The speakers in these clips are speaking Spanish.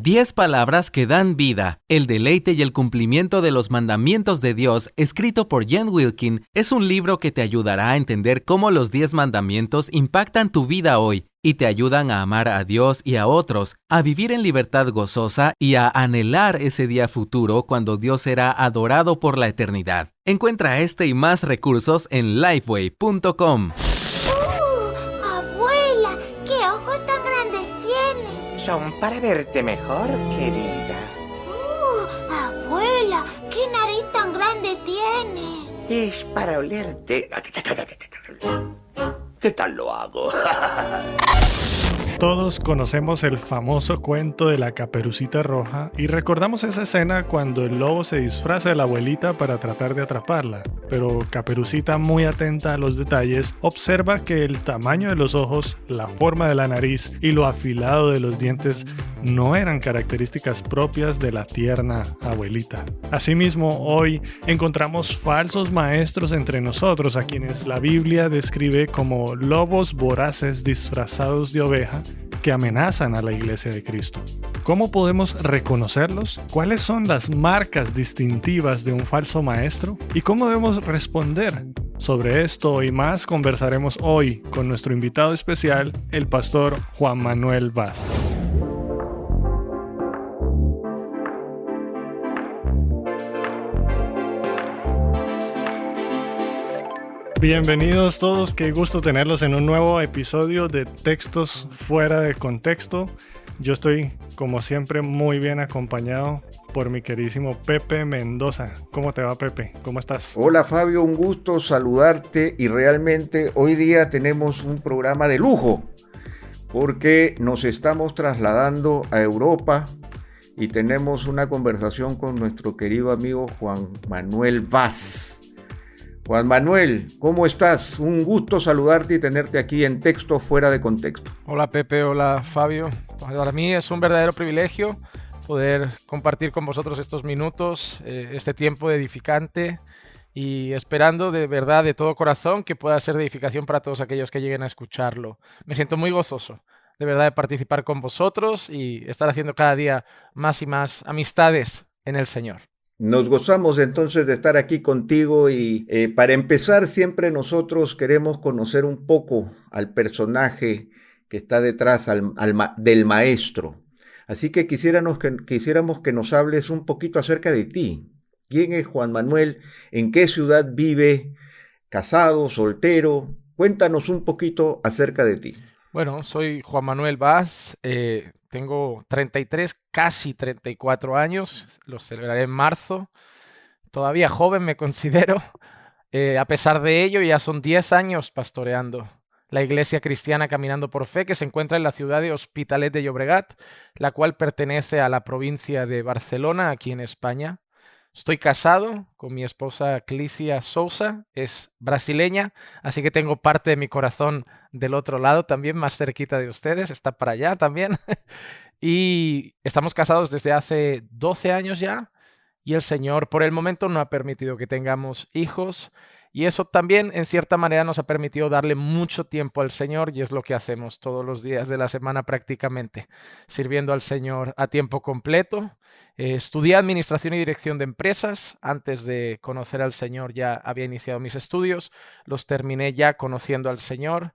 10 palabras que dan vida. El deleite y el cumplimiento de los mandamientos de Dios, escrito por Jen Wilkin, es un libro que te ayudará a entender cómo los 10 mandamientos impactan tu vida hoy y te ayudan a amar a Dios y a otros, a vivir en libertad gozosa y a anhelar ese día futuro cuando Dios será adorado por la eternidad. Encuentra este y más recursos en lifeway.com. Abuela, ¿qué ojos tan grandes tiene? Son para verte mejor, querida. Abuela, ¿qué nariz tan grande tienes? Es para olerte. ¿Qué tal lo hago? Todos conocemos el famoso cuento de la Caperucita Roja y recordamos esa escena cuando el lobo se disfraza de la abuelita para tratar de atraparla. Pero Caperucita, muy atenta a los detalles, observa que el tamaño de los ojos, la forma de la nariz y lo afilado de los dientes no eran características propias de la tierna abuelita. Asimismo, hoy encontramos falsos maestros entre nosotros, a quienes la Biblia describe como lobos voraces disfrazados de oveja que amenazan a la Iglesia de Cristo. ¿Cómo podemos reconocerlos? ¿Cuáles son las marcas distintivas de un falso maestro? ¿Y cómo debemos responder? Sobre esto y más conversaremos hoy con nuestro invitado especial, el pastor Juan Manuel Vaz. Bienvenidos todos, qué gusto tenerlos en un nuevo episodio de Textos Fuera de Contexto. Yo estoy, como siempre, muy bien acompañado por mi queridísimo Pepe Mendoza. ¿Cómo te va, Pepe? ¿Cómo estás? Hola, Fabio, un gusto saludarte y realmente hoy día tenemos un programa de lujo porque nos estamos trasladando a Europa y tenemos una conversación con nuestro querido amigo Juan Manuel Vaz. Juan Manuel, ¿cómo estás? Un gusto saludarte y tenerte aquí en Texto Fuera de Contexto. Hola Pepe, hola Fabio. Para mí es un verdadero privilegio poder compartir con vosotros estos minutos, este tiempo edificante y esperando de verdad, de todo corazón, que pueda ser de edificación para todos aquellos que lleguen a escucharlo. Me siento muy gozoso, de verdad, de participar con vosotros y estar haciendo cada día más y más amistades en el Señor. Nos gozamos entonces de estar aquí contigo y para empezar siempre nosotros queremos conocer un poco al personaje que está detrás del maestro. Así que quisiéramos que nos hables un poquito acerca de ti. ¿Quién es Juan Manuel? ¿En qué ciudad vive? ¿Casado? ¿Soltero? Cuéntanos un poquito acerca de ti. Bueno, soy Juan Manuel Vaz, tengo 33, casi 34 años, los celebraré en marzo. Todavía joven me considero. A pesar de ello, ya son 10 años pastoreando la iglesia cristiana Caminando por Fe, que se encuentra en la ciudad de Hospitalet de Llobregat, la cual pertenece a la provincia de Barcelona, aquí en España. Estoy casado con mi esposa Clícia Sousa, es brasileña, así que tengo parte de mi corazón del otro lado también, más cerquita de ustedes, está para allá también. Y estamos casados desde hace 12 años ya, y el Señor por el momento no ha permitido que tengamos hijos, y eso también en cierta manera nos ha permitido darle mucho tiempo al Señor, y es lo que hacemos todos los días de la semana prácticamente, sirviendo al Señor a tiempo completo. Estudié Administración y Dirección de Empresas. Antes de conocer al Señor ya había iniciado mis estudios, los terminé ya conociendo al Señor,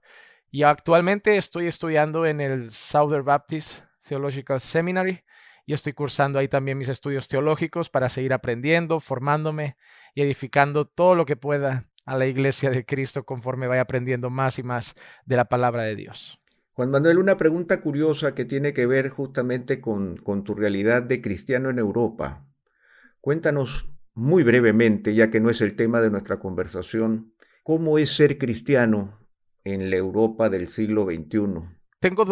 y actualmente estoy estudiando en el Southern Baptist Theological Seminary, y estoy cursando ahí también mis estudios teológicos para seguir aprendiendo, formándome y edificando todo lo que pueda a la Iglesia de Cristo conforme vaya aprendiendo más y más de la palabra de Dios. Juan Manuel, una pregunta curiosa que tiene que ver justamente con tu realidad de cristiano en Europa. Cuéntanos muy brevemente, ya que no es el tema de nuestra conversación, ¿cómo es ser cristiano en la Europa del siglo XXI? Tengo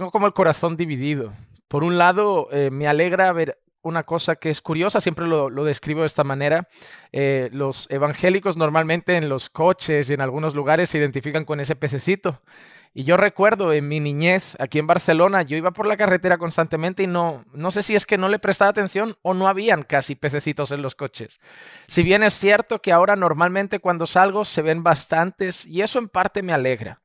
como el corazón dividido. Por un lado, me alegra ver una cosa que es curiosa, siempre lo describo de esta manera. Los evangélicos normalmente en los coches y en algunos lugares se identifican con ese pececito. Y yo recuerdo en mi niñez, aquí en Barcelona, yo iba por la carretera constantemente y no sé si es que no le prestaba atención o no habían casi pececitos en los coches. Si bien es cierto que ahora normalmente cuando salgo se ven bastantes y eso en parte me alegra.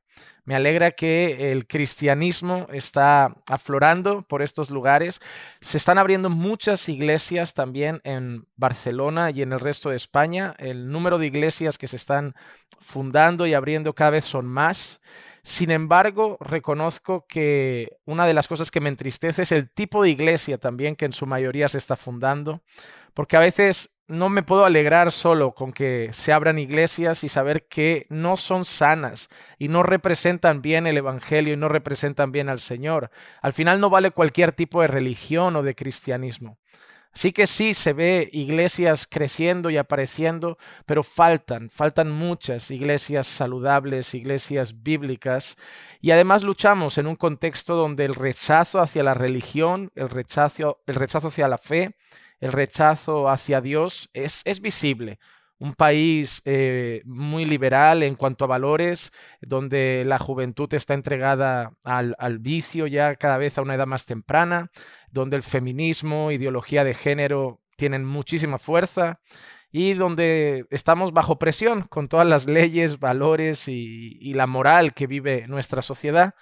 Me alegra que el cristianismo está aflorando por estos lugares. Se están abriendo muchas iglesias también en Barcelona y en el resto de España. El número de iglesias que se están fundando y abriendo cada vez son más. Sin embargo, reconozco que una de las cosas que me entristece es el tipo de iglesia también que en su mayoría se está fundando, porque a veces no me puedo alegrar solo con que se abran iglesias y saber que no son sanas y no representan bien el evangelio y no representan bien al Señor. Al final no vale cualquier tipo de religión o de cristianismo. Sí que sí se ve iglesias creciendo y apareciendo, pero faltan muchas iglesias saludables, iglesias bíblicas, y además luchamos en un contexto donde el rechazo hacia la religión, el rechazo hacia la fe, el rechazo hacia Dios es visible. Un país muy liberal en cuanto a valores, donde la juventud está entregada al vicio ya cada vez a una edad más temprana, donde el feminismo, ideología de género tienen muchísima fuerza y donde estamos bajo presión con todas las leyes, valores y la moral que vive nuestra sociedad.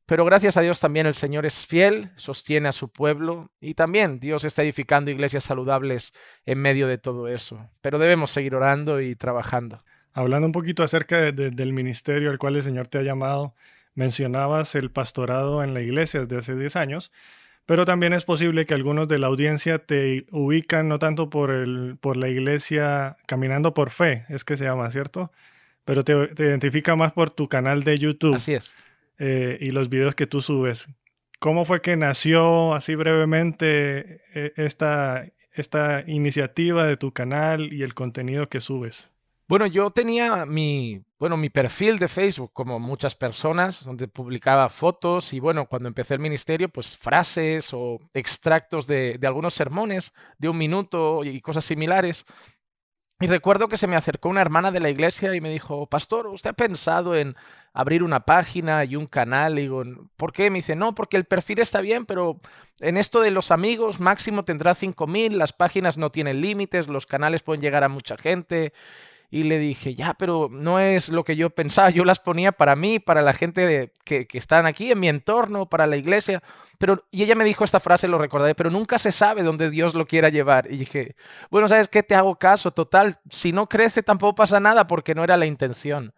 Pero gracias a Dios también el Señor es fiel, sostiene a su pueblo y también Dios está edificando iglesias saludables en medio de todo eso. Pero debemos seguir orando y trabajando. Hablando un poquito acerca del ministerio al cual el Señor te ha llamado, mencionabas el pastorado en la iglesia desde hace 10 años, pero también es posible que algunos de la audiencia te ubican no tanto por la iglesia Caminando por Fe, es que se llama, ¿cierto? Pero te identifica más por tu canal de YouTube. Así es. Y los videos que tú subes. ¿Cómo fue que nació así brevemente esta iniciativa de tu canal y el contenido que subes? Bueno, yo tenía mi perfil de Facebook, como muchas personas, donde publicaba fotos y bueno, cuando empecé el ministerio, pues frases o extractos de algunos sermones de 1 minuto y cosas similares. Y recuerdo que se me acercó una hermana de la iglesia y me dijo, pastor, ¿usted ha pensado en abrir una página y un canal? Y digo, ¿por qué? Me dice, no, porque el perfil está bien, pero en esto de los amigos máximo tendrá 5.000, las páginas no tienen límites, los canales pueden llegar a mucha gente. Y le dije, ya, pero no es lo que yo pensaba, yo las ponía para mí, para la gente que están aquí en mi entorno, para la iglesia. Y ella me dijo esta frase, lo recordaré, pero nunca se sabe dónde Dios lo quiera llevar. Y dije, bueno, ¿sabes qué? Te hago caso, total, si no crece tampoco pasa nada porque no era la intención.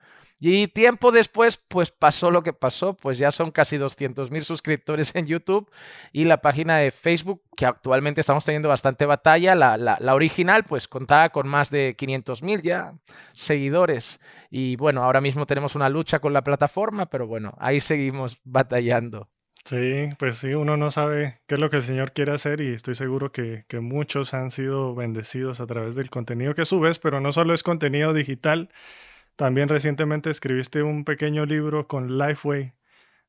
Y tiempo después, pues pasó lo que pasó, pues ya son casi 200.000 suscriptores en YouTube y la página de Facebook, que actualmente estamos teniendo bastante batalla, la original, pues contaba con más de 500.000 ya seguidores. Y bueno, ahora mismo tenemos una lucha con la plataforma, pero bueno, ahí seguimos batallando. Sí, pues sí, uno no sabe qué es lo que el Señor quiere hacer y estoy seguro que muchos han sido bendecidos a través del contenido que subes, pero no solo es contenido digital. También recientemente escribiste un pequeño libro con Lifeway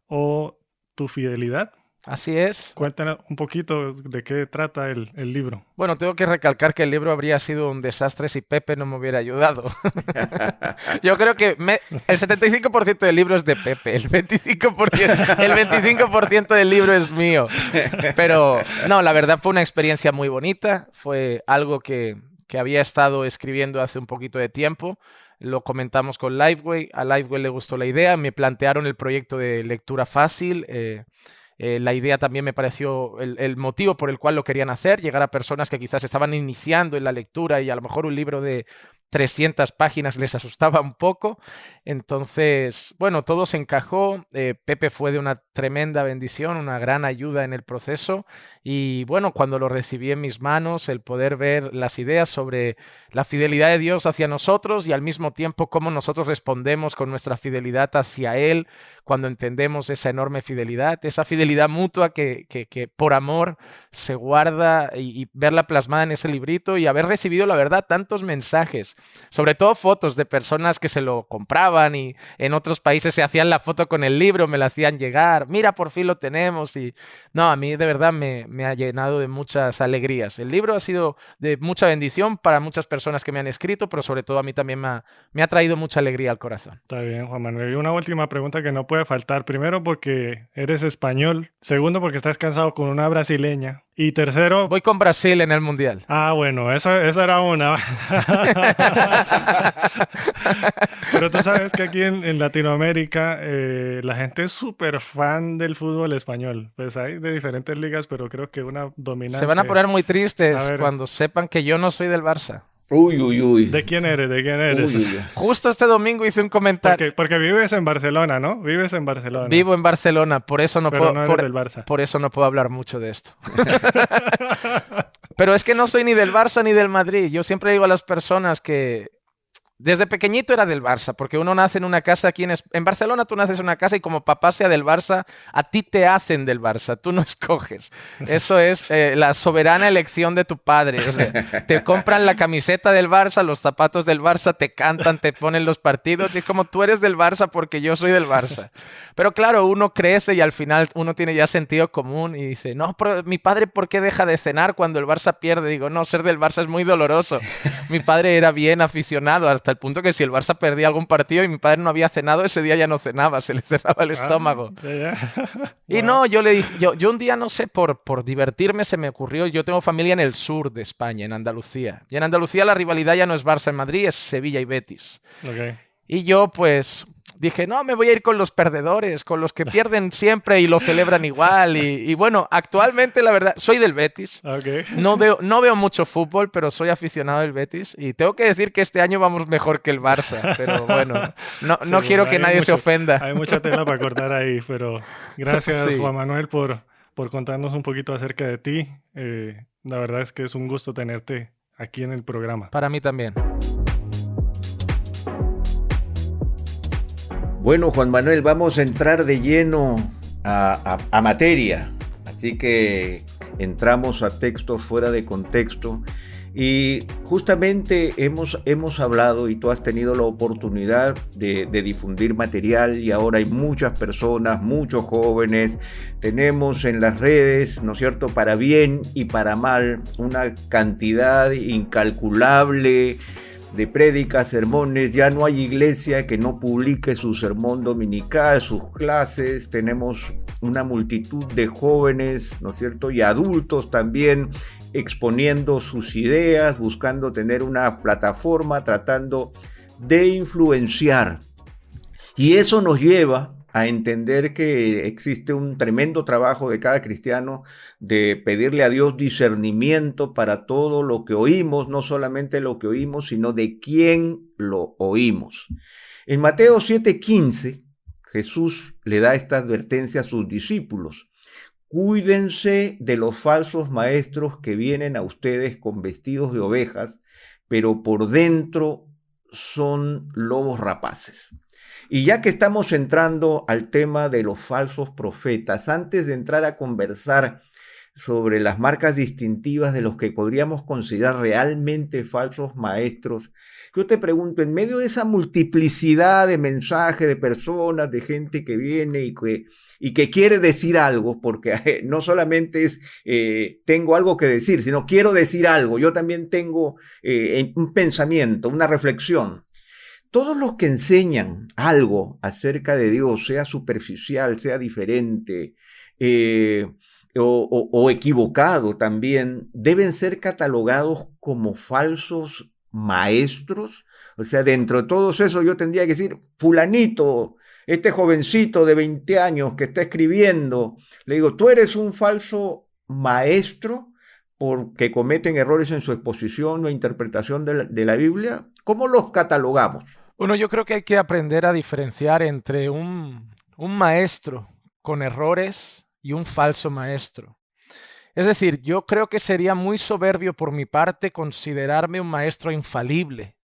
o Tu Fidelidad. Así es. Cuéntanos un poquito de qué trata el libro. Bueno, tengo que recalcar que el libro habría sido un desastre si Pepe no me hubiera ayudado. Yo creo que el 75% del libro es de Pepe, el 25% del libro es mío. Pero no, la verdad fue una experiencia muy bonita, fue algo que había estado escribiendo hace un poquito de tiempo. Lo comentamos con Lifeway, a Lifeway le gustó la idea, me plantearon el proyecto de lectura fácil, la idea también me pareció el motivo por el cual lo querían hacer, llegar a personas que quizás estaban iniciando en la lectura y a lo mejor un libro de 300 páginas les asustaba un poco. Entonces, bueno, todo se encajó. Pepe fue de una tremenda bendición, una gran ayuda en el proceso. Y bueno, cuando lo recibí en mis manos, el poder ver las ideas sobre la fidelidad de Dios hacia nosotros y al mismo tiempo cómo nosotros respondemos con nuestra fidelidad hacia Él cuando entendemos esa enorme fidelidad, esa fidelidad mutua que por amor se guarda y verla plasmada en ese librito y haber recibido, la verdad, tantos mensajes, sobre todo fotos de personas que se lo compraban y en otros países se hacían la foto con el libro, me la hacían llegar, mira, por fin lo tenemos y no, a mí de verdad me ha llenado de muchas alegrías. El libro ha sido de mucha bendición para muchas personas que me han escrito, pero sobre todo a mí también me ha traído mucha alegría al corazón. Está bien, Juan Manuel. Y una última pregunta que no puede faltar. Primero, porque eres español. Segundo, porque estás casado con una brasileña. Y tercero... Voy con Brasil en el Mundial. Ah, bueno, esa era una. Pero tú sabes que aquí en Latinoamérica la gente es súper fan del fútbol español. Pues hay de diferentes ligas, pero creo que una dominante. Se van a poner muy tristes A ver. cuando sepan que yo no soy del Barça. Uy, uy, uy. ¿De quién eres? ¿De quién eres? Uy, uy, uy. Justo este domingo hice un comentario. Porque vives en Barcelona, ¿no? Vives en Barcelona. Vivo en Barcelona, por eso no Pero puedo. no eres del Barça. Por eso no puedo hablar mucho de esto. Pero es que no soy ni del Barça ni del Madrid. Yo siempre digo a las personas que desde pequeñito era del Barça, porque uno nace en una casa aquí en Barcelona, tú naces en una casa y como papá sea del Barça, a ti te hacen del Barça, tú no escoges. Esto es la soberana elección de tu padre. O sea, te compran la camiseta del Barça, los zapatos del Barça, te cantan, te ponen los partidos y es como tú eres del Barça porque yo soy del Barça. Pero claro, uno crece y al final uno tiene ya sentido común y dice, no, pero mi padre, ¿por qué deja de cenar cuando el Barça pierde? Digo, no, ser del Barça es muy doloroso. Mi padre era bien aficionado hasta el punto que si el Barça perdía algún partido y mi padre no había cenado, ese día ya no cenaba, se le cerraba el estómago. Ya. Y Wow. no, yo le dije, yo un día no sé, por divertirme se me ocurrió, yo tengo familia en el sur de España, en Andalucía. Y en Andalucía la rivalidad ya no es Barça en Madrid, es Sevilla y Betis. Ok. Y yo pues dije, no, me voy a ir con los perdedores, con los que pierden siempre y lo celebran igual. Y bueno, actualmente la verdad, soy del Betis. Ok. No veo mucho fútbol, pero soy aficionado del Betis. Y tengo que decir que este año vamos mejor que el Barça. Pero bueno, no Sí, quiero bueno, que hay nadie se mucho- ofenda. Hay mucha tela para cortar ahí, pero gracias Sí. Juan Manuel por contarnos un poquito acerca de ti. La verdad es que es un gusto tenerte aquí en el programa. Para mí también. Bueno, Juan Manuel, vamos a entrar de lleno a materia. Así que entramos a textos fuera de contexto. Y justamente hemos hablado y tú has tenido la oportunidad de difundir material y ahora hay muchas personas, muchos jóvenes, tenemos en las redes, ¿no es cierto?, para bien y para mal, una cantidad incalculable de prédicas, sermones. Ya no hay iglesia que no publique su sermón dominical, sus clases. Tenemos una multitud de jóvenes, ¿no es cierto?, y adultos también exponiendo sus ideas, buscando tener una plataforma, tratando de influenciar. Y eso nos lleva a entender que existe un tremendo trabajo de cada cristiano de pedirle a Dios discernimiento para todo lo que oímos, no solamente lo que oímos, sino de quién lo oímos. En Mateo 7:15, Jesús le da esta advertencia a sus discípulos. Cuídense de los falsos maestros que vienen a ustedes con vestidos de ovejas, pero por dentro son lobos rapaces. Y ya que estamos entrando al tema de los falsos profetas, antes de entrar a conversar sobre las marcas distintivas de los que podríamos considerar realmente falsos maestros, yo te pregunto, en medio de esa multiplicidad de mensajes, de personas, de gente que viene y que quiere decir algo, porque no solamente es tengo algo que decir, sino quiero decir algo, yo también tengo un pensamiento, una reflexión. Todos los que enseñan algo acerca de Dios, sea superficial, sea diferente o equivocado también, deben ser catalogados como falsos maestros. O sea, dentro de todos esos yo tendría que decir, fulanito, este jovencito de 20 años que está escribiendo, le digo, tú eres un falso maestro porque cometen errores en su exposición o interpretación de la Biblia. ¿Cómo los catalogamos? Bueno, yo creo que hay que aprender a diferenciar entre un maestro con errores y un falso maestro. Es decir, yo creo que sería muy soberbio por mi parte considerarme un maestro infalible,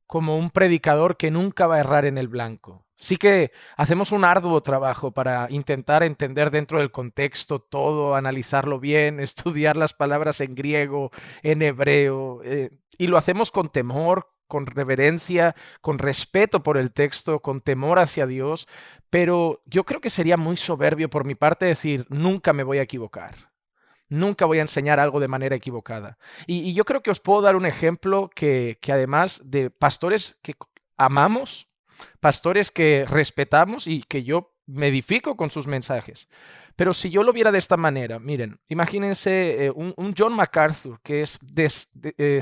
como un predicador que nunca va a errar en el blanco. Sí que hacemos un arduo trabajo para intentar entender dentro del contexto todo, analizarlo bien, estudiar las palabras en griego, en hebreo, y lo hacemos con temor, con reverencia, con respeto por el texto, con temor hacia Dios, pero yo creo que sería muy soberbio por mi parte decir, nunca me voy a equivocar. Nunca voy a enseñar algo de manera equivocada. Y yo creo que os puedo dar un ejemplo que además de pastores que amamos, pastores que respetamos y que yo me edifico con sus mensajes. Pero si yo lo viera de esta manera, miren, imagínense un John MacArthur que es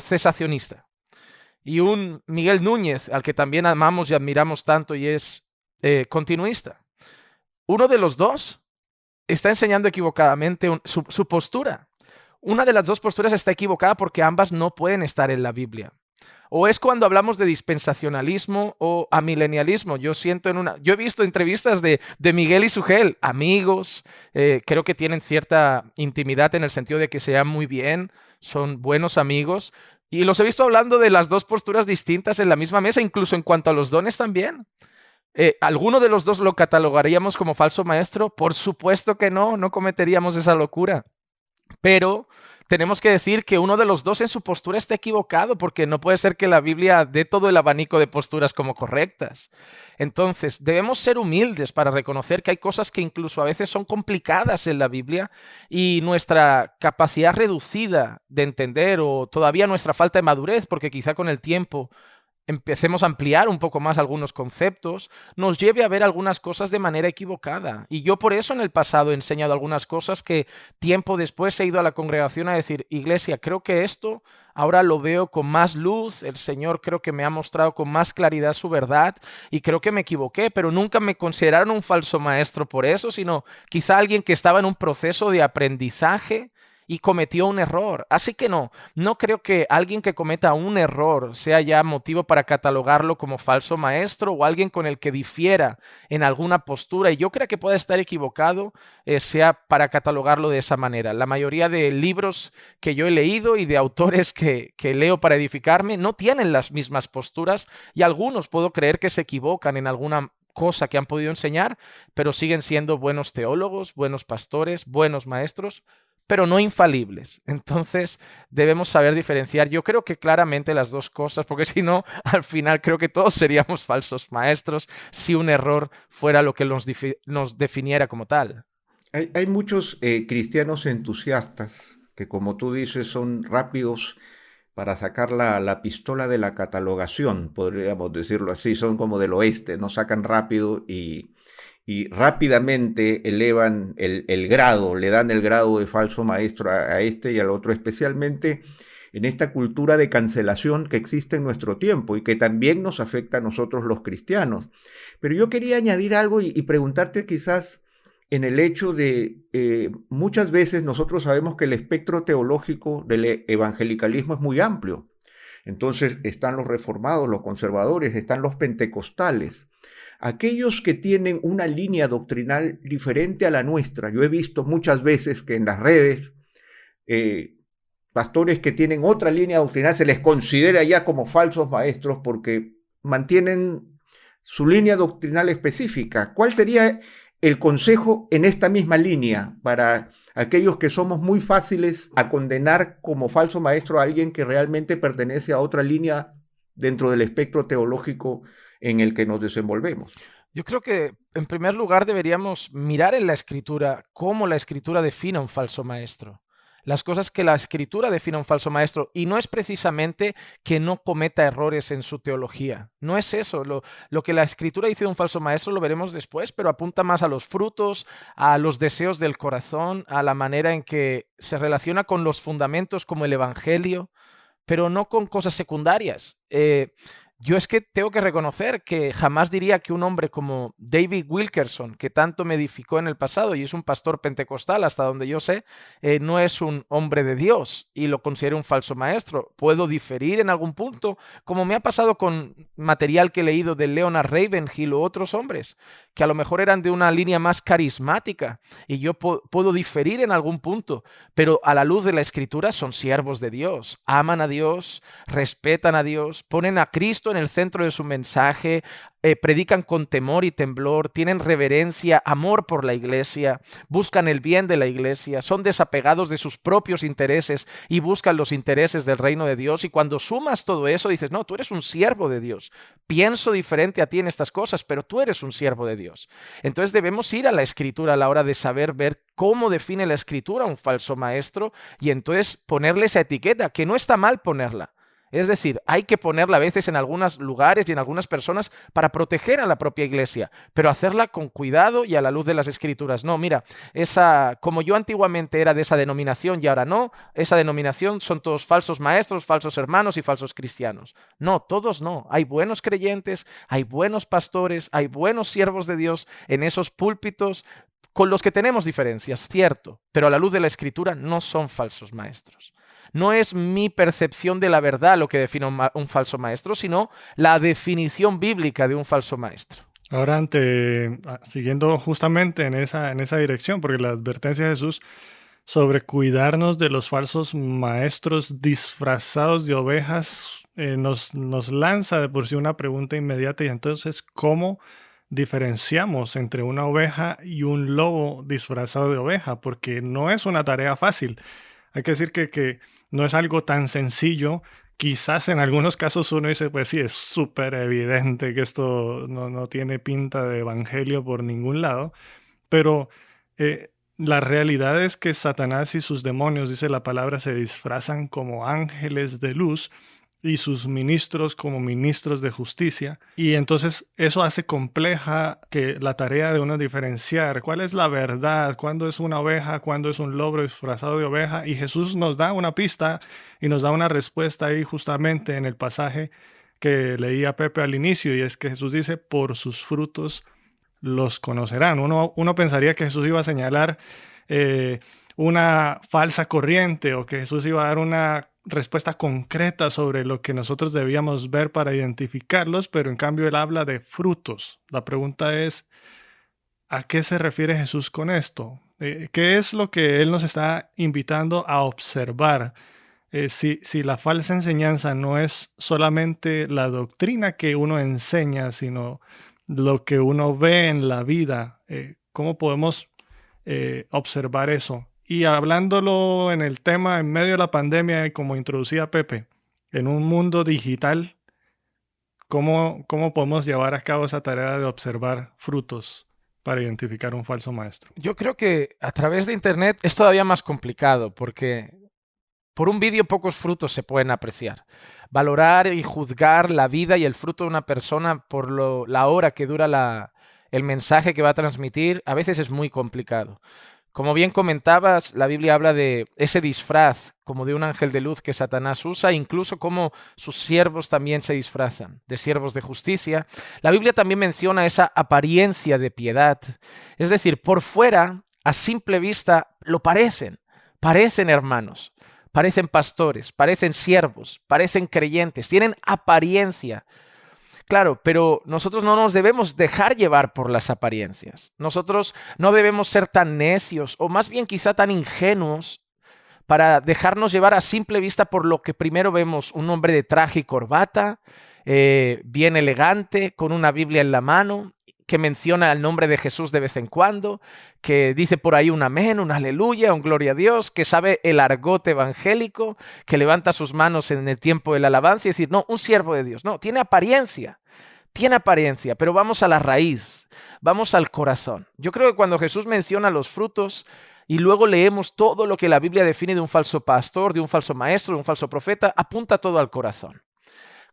cesacionista. y un Miguel Núñez, al que también amamos y admiramos tanto y es continuista. Uno de los dos está enseñando equivocadamente su postura. Una de las dos posturas está equivocada porque ambas no pueden estar en la Biblia. O es cuando hablamos de dispensacionalismo o amilenialismo. Yo he visto entrevistas de Miguel y Sugel, amigos, creo que tienen cierta intimidad en el sentido de que se llevan muy bien, son buenos amigos, y los he visto hablando de las dos posturas distintas en la misma mesa, incluso en cuanto a los dones también. ¿Alguno de los dos lo catalogaríamos como falso maestro? Por supuesto que no, no cometeríamos esa locura. Pero tenemos que decir que uno de los dos en su postura está equivocado, porque no puede ser que la Biblia dé todo el abanico de posturas como correctas. Entonces, debemos ser humildes para reconocer que hay cosas que incluso a veces son complicadas en la Biblia y nuestra capacidad reducida de entender o todavía nuestra falta de madurez, porque quizá con el tiempo empecemos a ampliar un poco más algunos conceptos, nos lleve a ver algunas cosas de manera equivocada. Y yo por eso en el pasado he enseñado algunas cosas que tiempo después he ido a la congregación a decir, Iglesia, creo que esto ahora lo veo con más luz, el Señor creo que me ha mostrado con más claridad su verdad y creo que me equivoqué, pero nunca me consideraron un falso maestro por eso, sino quizá alguien que estaba en un proceso de aprendizaje y cometió un error. Así que no creo que alguien que cometa un error sea ya motivo para catalogarlo como falso maestro o alguien con el que difiera en alguna postura y yo creo que pueda estar equivocado, sea para catalogarlo de esa manera. La mayoría de libros que yo he leído y de autores que leo para edificarme no tienen las mismas posturas y algunos puedo creer que se equivocan en alguna cosa que han podido enseñar, pero siguen siendo buenos teólogos, buenos pastores, buenos maestros, pero no infalibles. Entonces debemos saber diferenciar. Yo creo que claramente las dos cosas, porque si no, al final creo que todos seríamos falsos maestros si un error fuera lo que nos definiera como tal. Hay muchos cristianos entusiastas que, como tú dices, son rápidos para sacar la pistola de la catalogación, podríamos decirlo así, son como del oeste, no sacan rápido y rápidamente elevan el grado, le dan el grado de falso maestro a este y al otro, especialmente en esta cultura de cancelación que existe en nuestro tiempo y que también nos afecta a nosotros los cristianos. Pero yo quería añadir algo y preguntarte quizás en el hecho de muchas veces nosotros sabemos que el espectro teológico del evangelicalismo es muy amplio. Entonces están los reformados, los conservadores, están los pentecostales. Aquellos que tienen una línea doctrinal diferente a la nuestra, yo he visto muchas veces que en las redes, pastores que tienen otra línea doctrinal se les considera ya como falsos maestros porque mantienen su línea doctrinal específica. ¿Cuál sería el consejo en esta misma línea para aquellos que somos muy fáciles a condenar como falso maestro a alguien que realmente pertenece a otra línea dentro del espectro teológico en el que nos desenvolvemos? Yo creo que en primer lugar deberíamos mirar en la Escritura cómo la Escritura define a un falso maestro. Las cosas que la Escritura define a un falso maestro, y no es precisamente que no cometa errores en su teología. No es eso. Lo que la Escritura dice de un falso maestro lo veremos después, pero apunta más a los frutos, a los deseos del corazón, a la manera en que se relaciona con los fundamentos como el Evangelio, pero no con cosas secundarias. Yo es que tengo que reconocer que jamás diría que un hombre como David Wilkerson, que tanto me edificó en el pasado y es un pastor pentecostal hasta donde yo sé, no es un hombre de Dios y lo considero un falso maestro. Puedo diferir en algún punto, como me ha pasado con material que he leído de Leonard Ravenhill u otros hombres, que a lo mejor eran de una línea más carismática y yo puedo diferir en algún punto, pero a la luz de la Escritura son siervos de Dios, aman a Dios, respetan a Dios, ponen a Cristo en el centro de su mensaje, predican con temor y temblor, tienen reverencia, amor por la iglesia, buscan el bien de la iglesia, son desapegados de sus propios intereses y buscan los intereses del reino de Dios. Y cuando sumas todo eso dices, no, tú eres un siervo de Dios, pienso diferente a ti en estas cosas, pero tú eres un siervo de Dios. Entonces debemos ir a la Escritura a la hora de saber ver cómo define la Escritura a un falso maestro y entonces ponerle esa etiqueta, que no está mal ponerla. Es decir, hay que ponerla a veces en algunos lugares y en algunas personas para proteger a la propia iglesia, pero hacerla con cuidado y a la luz de las Escrituras. No, mira, como yo antiguamente era de esa denominación y ahora no, esa denominación son todos falsos maestros, falsos hermanos y falsos cristianos. No, todos no. Hay buenos creyentes, hay buenos pastores, hay buenos siervos de Dios en esos púlpitos con los que tenemos diferencias, cierto, pero a la luz de la Escritura no son falsos maestros. No es mi percepción de la verdad lo que define un falso maestro, sino la definición bíblica de un falso maestro. Ahora, siguiendo justamente en esa dirección, porque la advertencia de Jesús sobre cuidarnos de los falsos maestros disfrazados de ovejas nos lanza de por sí una pregunta inmediata, y entonces, ¿cómo diferenciamos entre una oveja y un lobo disfrazado de oveja? Porque no es una tarea fácil. Hay que decir que no es algo tan sencillo. Quizás en algunos casos uno dice, pues sí, es súper evidente que esto no tiene pinta de evangelio por ningún lado, pero la realidad es que Satanás y sus demonios, dice la palabra, se disfrazan como ángeles de luz y sus ministros como ministros de justicia. Y entonces eso hace compleja que la tarea de uno diferenciar cuál es la verdad, cuándo es una oveja, cuándo es un lobo disfrazado de oveja. Y Jesús nos da una pista y nos da una respuesta ahí justamente en el pasaje que leía Pepe al inicio, y es que Jesús dice, por sus frutos los conocerán. Uno pensaría que Jesús iba a señalar una falsa corriente, o que Jesús iba a dar una respuesta concreta sobre lo que nosotros debíamos ver para identificarlos, pero en cambio él habla de frutos. La pregunta es, ¿a qué se refiere Jesús con esto? ¿Qué es lo que él nos está invitando a observar? Si la falsa enseñanza no es solamente la doctrina que uno enseña, sino lo que uno ve en la vida, ¿cómo podemos observar eso? Y hablándolo en el tema en medio de la pandemia, y como introducía Pepe, en un mundo digital, ¿cómo podemos llevar a cabo esa tarea de observar frutos para identificar un falso maestro? Yo creo que a través de Internet es todavía más complicado, porque por un vídeo pocos frutos se pueden apreciar. Valorar y juzgar la vida y el fruto de una persona por la hora que dura el mensaje que va a transmitir, a veces es muy complicado. Como bien comentabas, la Biblia habla de ese disfraz como de un ángel de luz que Satanás usa, incluso como sus siervos también se disfrazan de siervos de justicia. La Biblia también menciona esa apariencia de piedad. Es decir, por fuera, a simple vista, lo parecen hermanos, parecen pastores, parecen siervos, parecen creyentes, tienen apariencia. Claro, pero nosotros no nos debemos dejar llevar por las apariencias. Nosotros no debemos ser tan necios, o más bien quizá tan ingenuos, para dejarnos llevar a simple vista por lo que primero vemos: un hombre de traje y corbata, bien elegante, con una Biblia en la mano, que menciona el nombre de Jesús de vez en cuando, que dice por ahí un amén, un aleluya, un gloria a Dios, que sabe el argot evangélico, que levanta sus manos en el tiempo de la alabanza y decir, no, un siervo de Dios. No, tiene apariencia, pero vamos a la raíz, vamos al corazón. Yo creo que cuando Jesús menciona los frutos y luego leemos todo lo que la Biblia define de un falso pastor, de un falso maestro, de un falso profeta, apunta todo al corazón.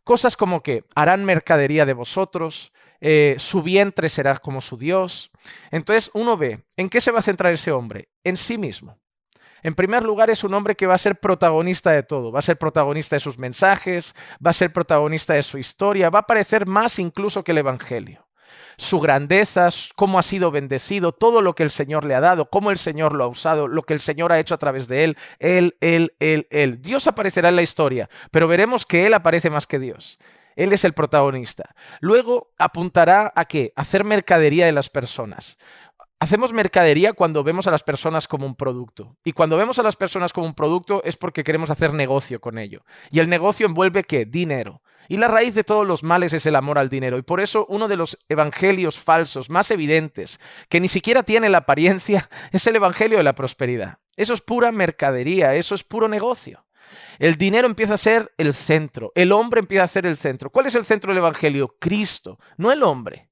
Cosas como que harán mercadería de vosotros, su vientre será como su Dios. Entonces uno ve, ¿en qué se va a centrar ese hombre? En sí mismo. En primer lugar, es un hombre que va a ser protagonista de todo, va a ser protagonista de sus mensajes, va a ser protagonista de su historia, va a aparecer más incluso que el Evangelio. Su grandeza, cómo ha sido bendecido, todo lo que el Señor le ha dado, cómo el Señor lo ha usado, lo que el Señor ha hecho a través de él. Él. Dios aparecerá en la historia, pero veremos que Él aparece más que Dios. Él es el protagonista. Luego apuntará a ¿qué? A hacer mercadería de las personas. Hacemos mercadería cuando vemos a las personas como un producto. Y cuando vemos a las personas como un producto es porque queremos hacer negocio con ello. Y el negocio envuelve ¿qué? Dinero. Y la raíz de todos los males es el amor al dinero. Y por eso uno de los evangelios falsos más evidentes, que ni siquiera tiene la apariencia, es el evangelio de la prosperidad. Eso es pura mercadería, eso es puro negocio. El dinero empieza a ser el centro, el hombre empieza a ser el centro. ¿Cuál es el centro del evangelio? Cristo, no el hombre.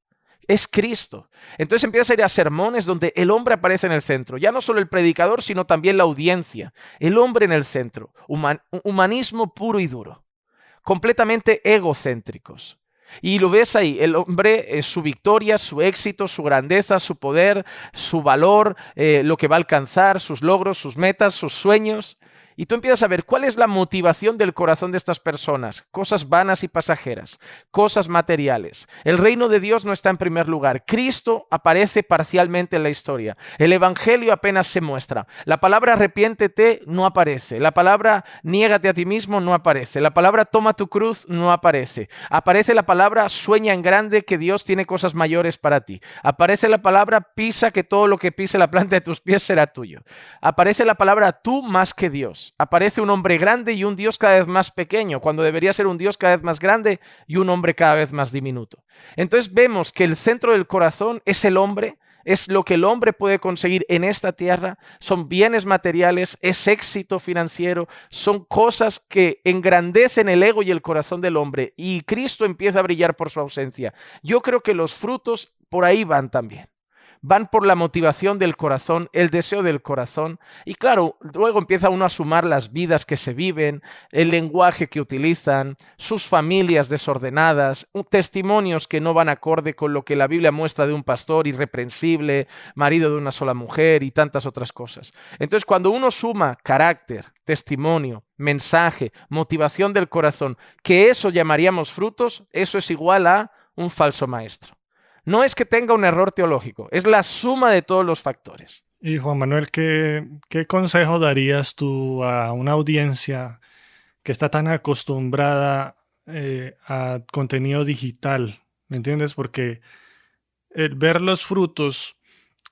Es Cristo. Entonces empieza a ir a sermones donde el hombre aparece en el centro. Ya no solo el predicador, sino también la audiencia. El hombre en el centro. Humanismo puro y duro. completamente egocéntricos. Y lo ves ahí, el hombre, su victoria, su éxito, su grandeza, su poder, su valor, lo que va a alcanzar, sus logros, sus metas, sus sueños. Y tú empiezas a ver cuál es la motivación del corazón de estas personas. Cosas vanas y pasajeras, cosas materiales. El reino de Dios no está en primer lugar. Cristo aparece parcialmente en la historia. El evangelio apenas se muestra. La palabra arrepiéntete no aparece. La palabra niégate a ti mismo no aparece. La palabra toma tu cruz no aparece. Aparece la palabra sueña en grande que Dios tiene cosas mayores para ti. Aparece la palabra pisa que todo lo que pise la planta de tus pies será tuyo. Aparece la palabra tú más que Dios. Aparece un hombre grande y un Dios cada vez más pequeño, cuando debería ser un Dios cada vez más grande y un hombre cada vez más diminuto. Entonces vemos que el centro del corazón es el hombre, es lo que el hombre puede conseguir en esta tierra, son bienes materiales, es éxito financiero, son cosas que engrandecen el ego y el corazón del hombre, y Cristo empieza a brillar por su ausencia. Yo creo que los frutos por ahí van también. Van por la motivación del corazón, el deseo del corazón. Y claro, luego empieza uno a sumar las vidas que se viven, el lenguaje que utilizan, sus familias desordenadas, testimonios que no van acorde con lo que la Biblia muestra de un pastor irreprensible, marido de una sola mujer y tantas otras cosas. Entonces, cuando uno suma carácter, testimonio, mensaje, motivación del corazón, que eso llamaríamos frutos, eso es igual a un falso maestro. No es que tenga un error teológico, es la suma de todos los factores. Y Juan Manuel, ¿qué consejo darías tú a una audiencia que está tan acostumbrada a contenido digital? ¿Me entiendes? Porque el ver los frutos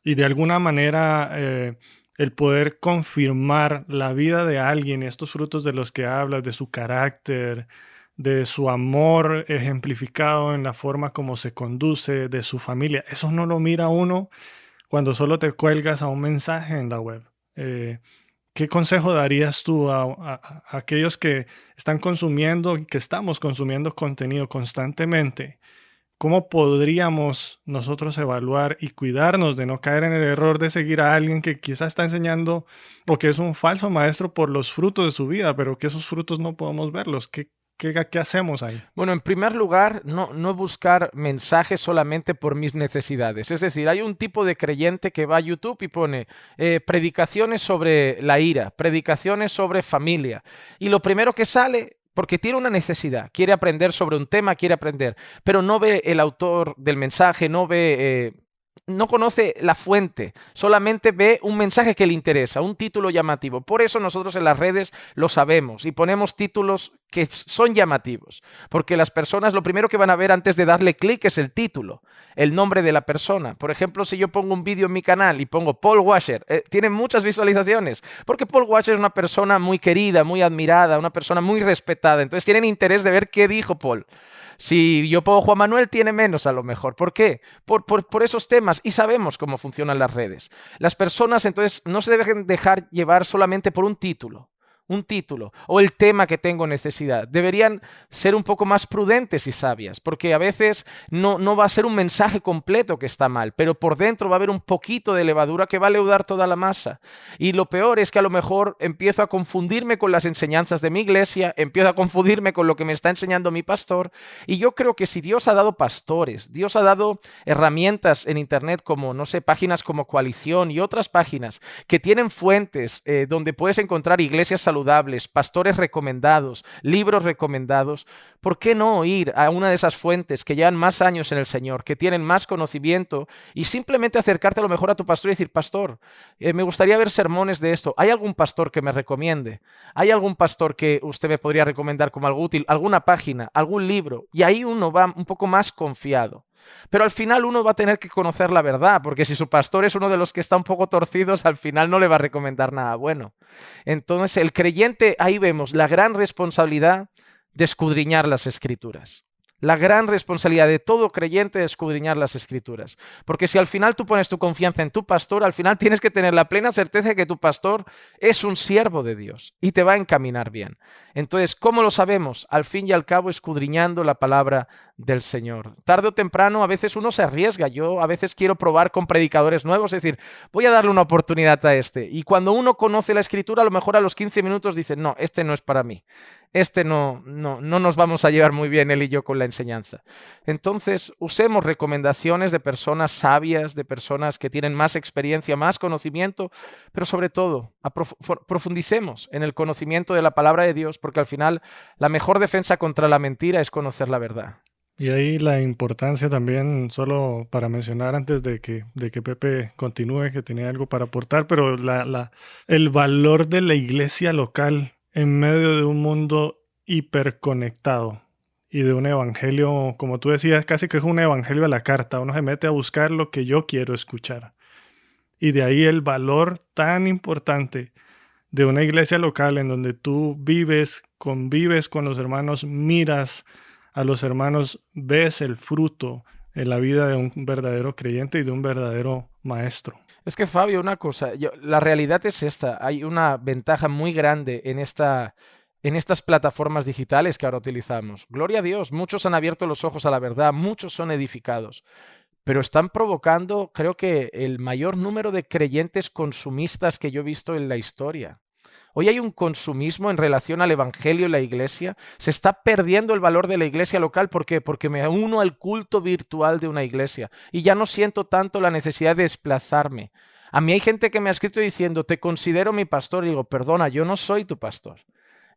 y de alguna manera el poder confirmar la vida de alguien, estos frutos de los que hablas, de su carácter, de su amor ejemplificado en la forma como se conduce, de su familia. Eso no lo mira uno cuando solo te cuelgas a un mensaje en la web. ¿Qué consejo darías tú a aquellos que están consumiendo, que estamos consumiendo contenido constantemente? ¿Cómo podríamos nosotros evaluar y cuidarnos de no caer en el error de seguir a alguien que quizás está enseñando o que es un falso maestro por los frutos de su vida, pero que esos frutos no podemos verlos? ¿Qué hacemos ahí? Bueno, en primer lugar, no buscar mensajes solamente por mis necesidades. Es decir, hay un tipo de creyente que va a YouTube y pone predicaciones sobre la ira, predicaciones sobre familia. Y lo primero que sale, porque tiene una necesidad, quiere aprender sobre un tema, quiere aprender, pero no ve el autor del mensaje, no conoce la fuente, solamente ve un mensaje que le interesa, un título llamativo. Por eso nosotros en las redes lo sabemos y ponemos títulos que son llamativos, porque las personas lo primero que van a ver antes de darle clic es el título, el nombre de la persona. Por ejemplo, si yo pongo un vídeo en mi canal y pongo Paul Washer, tiene muchas visualizaciones, porque Paul Washer es una persona muy querida, muy admirada, una persona muy respetada, entonces tienen interés de ver qué dijo Paul. Si yo pongo Juan Manuel, tiene menos a lo mejor. ¿Por qué? Por esos temas. Y sabemos cómo funcionan las redes. Las personas, entonces, no se deben dejar llevar solamente por un título o el tema que tengo necesidad. Deberían ser un poco más prudentes y sabias, porque a veces no va a ser un mensaje completo que está mal, pero por dentro va a haber un poquito de levadura que va a leudar toda la masa. Y lo peor es que a lo mejor empiezo a confundirme con las enseñanzas de mi iglesia, empiezo a confundirme con lo que me está enseñando mi pastor, y yo creo que si Dios ha dado pastores, Dios ha dado herramientas en internet como, no sé, páginas como Coalición y otras páginas que tienen fuentes donde puedes encontrar iglesias saludables, pastores recomendados, libros recomendados. ¿Por qué no ir a una de esas fuentes que llevan más años en el Señor, que tienen más conocimiento y simplemente acercarte a lo mejor a tu pastor y decir, pastor, me gustaría ver sermones de esto. ¿Hay algún pastor que me recomiende? ¿Hay algún pastor que usted me podría recomendar como algo útil? ¿Alguna página? ¿Algún libro? Y ahí uno va un poco más confiado. Pero al final uno va a tener que conocer la verdad, porque si su pastor es uno de los que está un poco torcidos, al final no le va a recomendar nada bueno. Entonces, el creyente, ahí vemos la gran responsabilidad de escudriñar las Escrituras. La gran responsabilidad de todo creyente es escudriñar las Escrituras. Porque si al final tú pones tu confianza en tu pastor, al final tienes que tener la plena certeza de que tu pastor es un siervo de Dios y te va a encaminar bien. Entonces, ¿cómo lo sabemos? Al fin y al cabo, escudriñando la palabra del Señor. Tarde o temprano a veces uno se arriesga. Yo a veces quiero probar con predicadores nuevos, es decir, voy a darle una oportunidad a este. Y cuando uno conoce la Escritura, a lo mejor a los 15 minutos dice, no, este no es para mí. No nos vamos a llevar muy bien él y yo con la enseñanza. Entonces, usemos recomendaciones de personas sabias, de personas que tienen más experiencia, más conocimiento, pero sobre todo, profundicemos en el conocimiento de la palabra de Dios, porque al final la mejor defensa contra la mentira es conocer la verdad. Y ahí la importancia también, solo para mencionar antes de que Pepe continúe, que tenía algo para aportar, pero el valor de la iglesia local en medio de un mundo hiperconectado y de un evangelio, como tú decías, casi que es un evangelio a la carta. Uno se mete a buscar lo que yo quiero escuchar. Y de ahí el valor tan importante de una iglesia local en donde tú vives, convives con los hermanos, miras a los hermanos, ves el fruto en la vida de un verdadero creyente y de un verdadero maestro. Es que, Fabio, una cosa, la realidad es esta. Hay una ventaja muy grande en estas plataformas digitales que ahora utilizamos. Gloria a Dios, muchos han abierto los ojos a la verdad, muchos son edificados, pero están provocando, creo que, el mayor número de creyentes consumistas que yo he visto en la historia. Hoy hay un consumismo en relación al evangelio y la iglesia. Se está perdiendo el valor de la iglesia local. ¿Por qué? Porque me uno al culto virtual de una iglesia y ya no siento tanto la necesidad de desplazarme. A mí hay gente que me ha escrito diciendo, te considero mi pastor. Y digo, perdona, yo no soy tu pastor.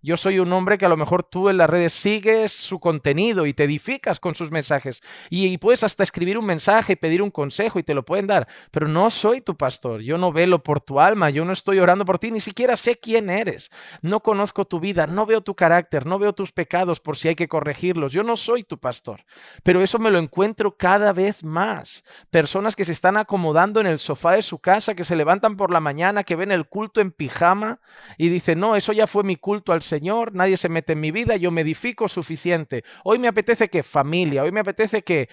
Yo soy un hombre que a lo mejor tú en las redes sigues su contenido y te edificas con sus mensajes. Y puedes hasta escribir un mensaje y pedir un consejo y te lo pueden dar. Pero no soy tu pastor. Yo no velo por tu alma. Yo no estoy orando por ti. Ni siquiera sé quién eres. No conozco tu vida. No veo tu carácter. No veo tus pecados por si hay que corregirlos. Yo no soy tu pastor. Pero eso me lo encuentro cada vez más. Personas que se están acomodando en el sofá de su casa, que se levantan por la mañana, que ven el culto en pijama y dicen, no, eso ya fue mi culto al Señor, nadie se mete en mi vida, yo me edifico suficiente. Hoy me apetece que familia, hoy me apetece que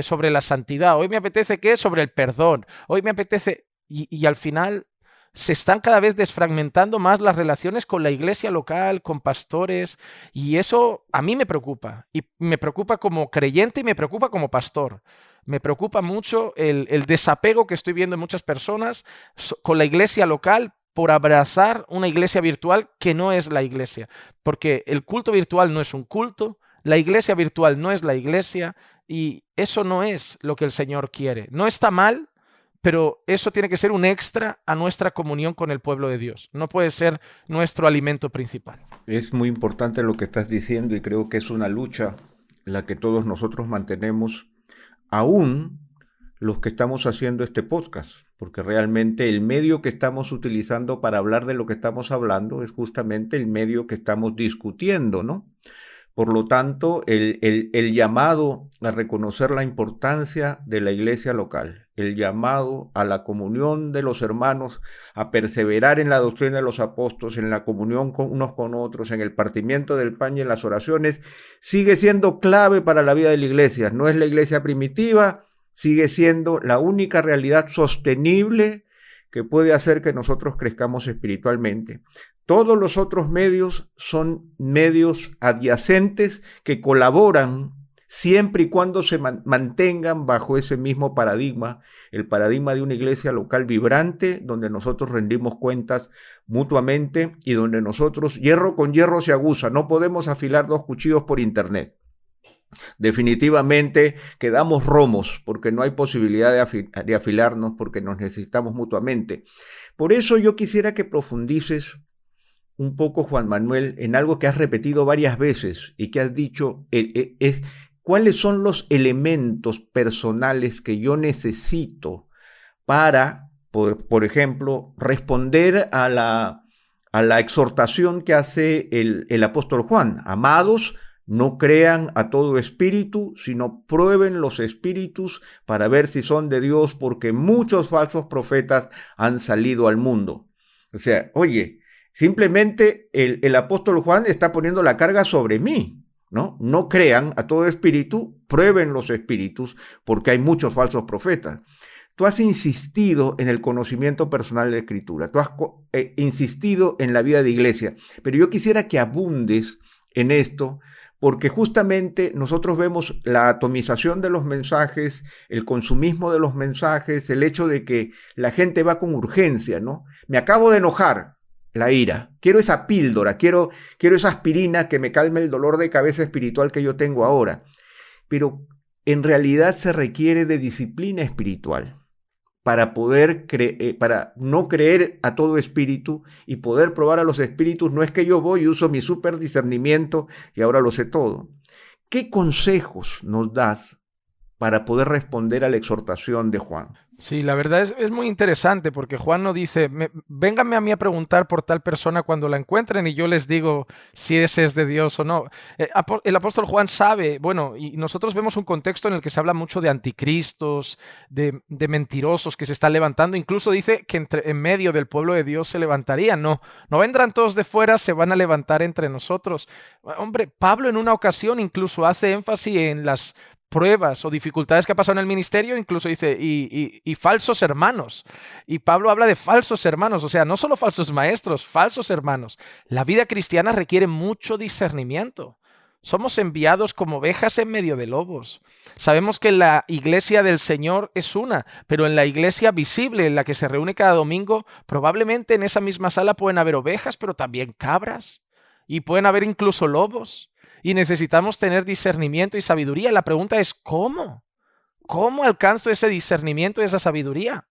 sobre la santidad, hoy me apetece que sobre el perdón, hoy me apetece... Y al final se están cada vez desfragmentando más las relaciones con la iglesia local, con pastores, y eso a mí me preocupa. Y me preocupa como creyente y me preocupa como pastor. Me preocupa mucho el desapego que estoy viendo en muchas personas con la iglesia local, por abrazar una iglesia virtual que no es la iglesia. Porque el culto virtual no es un culto, la iglesia virtual no es la iglesia, y eso no es lo que el Señor quiere. No está mal, pero eso tiene que ser un extra a nuestra comunión con el pueblo de Dios. No puede ser nuestro alimento principal. Es muy importante lo que estás diciendo y creo que es una lucha la que todos nosotros mantenemos, aún los que estamos haciendo este podcast, porque realmente el medio que estamos utilizando para hablar de lo que estamos hablando es justamente el medio que estamos discutiendo, ¿no? Por lo tanto, el llamado a reconocer la importancia de la iglesia local, el llamado a la comunión de los hermanos, a perseverar en la doctrina de los apóstoles, en la comunión con unos con otros, en el partimiento del pan y en las oraciones, sigue siendo clave para la vida de la iglesia. No es la iglesia primitiva, sigue siendo la única realidad sostenible que puede hacer que nosotros crezcamos espiritualmente. Todos los otros medios son medios adyacentes que colaboran siempre y cuando se mantengan bajo ese mismo paradigma, el paradigma de una iglesia local vibrante, donde nosotros rendimos cuentas mutuamente y donde nosotros, hierro con hierro se aguza, no podemos afilar dos cuchillos por internet. Definitivamente quedamos romos porque no hay posibilidad de afilarnos, porque nos necesitamos mutuamente. Por eso yo quisiera que profundices un poco, Juan Manuel, en algo que has repetido varias veces y que has dicho, ¿cuáles son los elementos personales que yo necesito para, por ejemplo, responder a la exhortación que hace el apóstol Juan? Amados, no crean a todo espíritu, sino prueben los espíritus para ver si son de Dios, porque muchos falsos profetas han salido al mundo. O sea, oye, simplemente el apóstol Juan está poniendo la carga sobre mí, ¿no? No crean a todo espíritu, prueben los espíritus, porque hay muchos falsos profetas. Tú has insistido en el conocimiento personal de la Escritura, tú has insistido en la vida de iglesia, pero yo quisiera que abundes en esto, porque justamente nosotros vemos la atomización de los mensajes, el consumismo de los mensajes, el hecho de que la gente va con urgencia, ¿no? Me acabo de enojar, la ira. Quiero esa píldora, quiero esa aspirina que me calme el dolor de cabeza espiritual que yo tengo ahora. Pero en realidad se requiere de disciplina espiritual para poder para no creer a todo espíritu y poder probar a los espíritus. No es que yo voy y uso mi super discernimiento y ahora lo sé todo. ¿Qué consejos nos das para poder responder a la exhortación de Juan? Sí, la verdad es muy interesante porque Juan no dice, vénganme a mí a preguntar por tal persona cuando la encuentren y yo les digo si ese es de Dios o no. El apóstol Juan sabe, bueno, y nosotros vemos un contexto en el que se habla mucho de anticristos, de mentirosos que se están levantando. Incluso dice que en medio del pueblo de Dios se levantarían. No vendrán todos de fuera, se van a levantar entre nosotros. Hombre, Pablo en una ocasión incluso hace énfasis en las pruebas o dificultades que ha pasado en el ministerio, incluso dice, y falsos hermanos. Y Pablo habla de falsos hermanos, o sea, no solo falsos maestros, falsos hermanos. La vida cristiana requiere mucho discernimiento. Somos enviados como ovejas en medio de lobos. Sabemos que la iglesia del Señor es una, pero en la iglesia visible, en la que se reúne cada domingo, probablemente en esa misma sala pueden haber ovejas, pero también cabras. Y pueden haber incluso lobos. Y necesitamos tener discernimiento y sabiduría. La pregunta es, ¿cómo? ¿Cómo alcanzo ese discernimiento y esa sabiduría?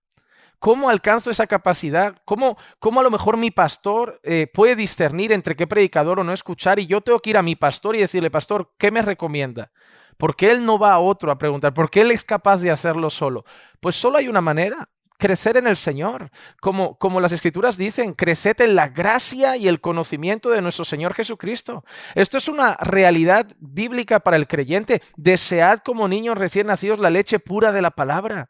¿Cómo alcanzo esa capacidad? ¿Cómo a lo mejor mi pastor puede discernir entre qué predicador o no escuchar? Y yo tengo que ir a mi pastor y decirle, pastor, ¿qué me recomienda? ¿Por qué él no va a otro a preguntar? ¿Por qué él es capaz de hacerlo solo? Pues solo hay una manera. Crecer en el Señor, como las Escrituras dicen, creced en la gracia y el conocimiento de nuestro Señor Jesucristo. Esto es una realidad bíblica para el creyente. Desead como niños recién nacidos la leche pura de la palabra.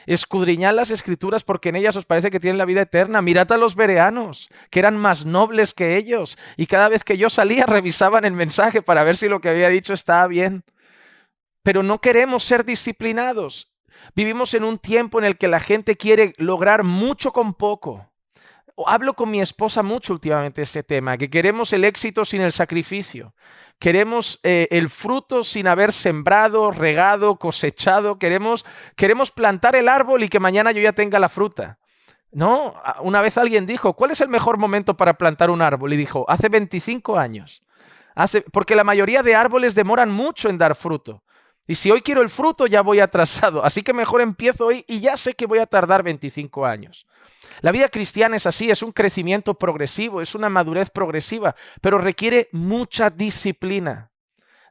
Escudriñad las Escrituras porque en ellas os parece que tienen la vida eterna. Mirad a los bereanos, que eran más nobles que ellos, y cada vez que yo salía revisaban el mensaje para ver si lo que había dicho estaba bien. Pero no queremos ser disciplinados. Vivimos en un tiempo en el que la gente quiere lograr mucho con poco. Hablo con mi esposa mucho últimamente de este tema, que queremos el éxito sin el sacrificio. Queremos el fruto sin haber sembrado, regado, cosechado. Queremos plantar el árbol y que mañana yo ya tenga la fruta. No, una vez alguien dijo, ¿cuál es el mejor momento para plantar un árbol? Y dijo, hace 25 años. Porque la mayoría de árboles demoran mucho en dar fruto. Y si hoy quiero el fruto, ya voy atrasado. Así que mejor empiezo hoy y ya sé que voy a tardar 25 años. La vida cristiana es así, es un crecimiento progresivo, es una madurez progresiva, pero requiere mucha disciplina.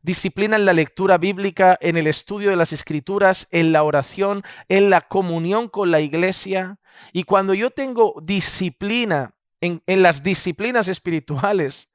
Disciplina en la lectura bíblica, en el estudio de las Escrituras, en la oración, en la comunión con la iglesia. Y cuando yo tengo disciplina en las disciplinas espirituales,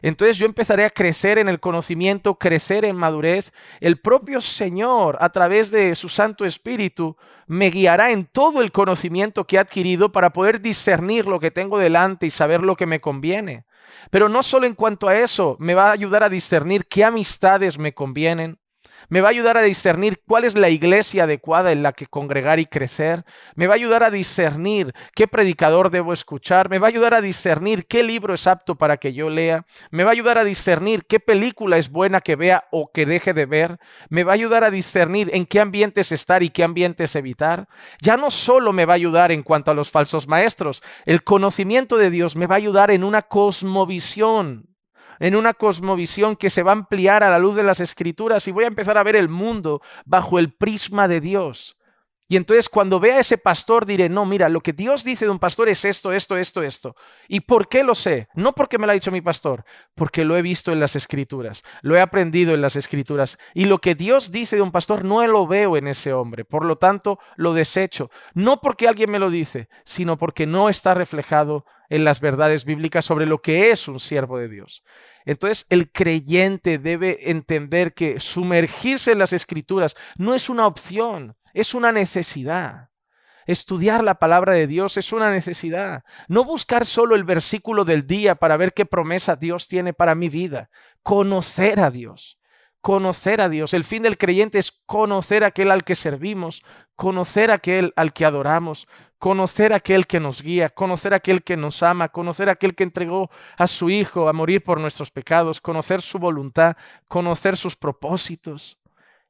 entonces yo empezaré a crecer en el conocimiento, crecer en madurez. El propio Señor, a través de su Santo Espíritu, me guiará en todo el conocimiento que he adquirido para poder discernir lo que tengo delante y saber lo que me conviene. Pero no solo en cuanto a eso, me va a ayudar a discernir qué amistades me convienen. Me va a ayudar a discernir cuál es la iglesia adecuada en la que congregar y crecer. Me va a ayudar a discernir qué predicador debo escuchar. Me va a ayudar a discernir qué libro es apto para que yo lea. Me va a ayudar a discernir qué película es buena que vea o que deje de ver. Me va a ayudar a discernir en qué ambientes estar y qué ambientes evitar. Ya no solo me va a ayudar en cuanto a los falsos maestros. El conocimiento de Dios me va a ayudar en una cosmovisión que se va a ampliar a la luz de las Escrituras y voy a empezar a ver el mundo bajo el prisma de Dios. Y entonces cuando vea a ese pastor diré, no, mira, lo que Dios dice de un pastor es esto. ¿Y por qué lo sé? No porque me lo ha dicho mi pastor, porque lo he visto en las Escrituras, lo he aprendido en las Escrituras. Y lo que Dios dice de un pastor no lo veo en ese hombre, por lo tanto lo desecho. No porque alguien me lo dice, sino porque no está reflejado en las verdades bíblicas sobre lo que es un siervo de Dios. Entonces el creyente debe entender que sumergirse en las Escrituras no es una opción, es una necesidad. Estudiar la palabra de Dios es una necesidad. No buscar solo el versículo del día para ver qué promesa Dios tiene para mi vida. Conocer a Dios. conocer a Dios. El fin del creyente es conocer a aquel al que servimos, conocer a aquel al que adoramos, conocer a aquel que nos guía, conocer a aquel que nos ama, conocer a aquel que entregó a su Hijo a morir por nuestros pecados, conocer su voluntad, conocer sus propósitos.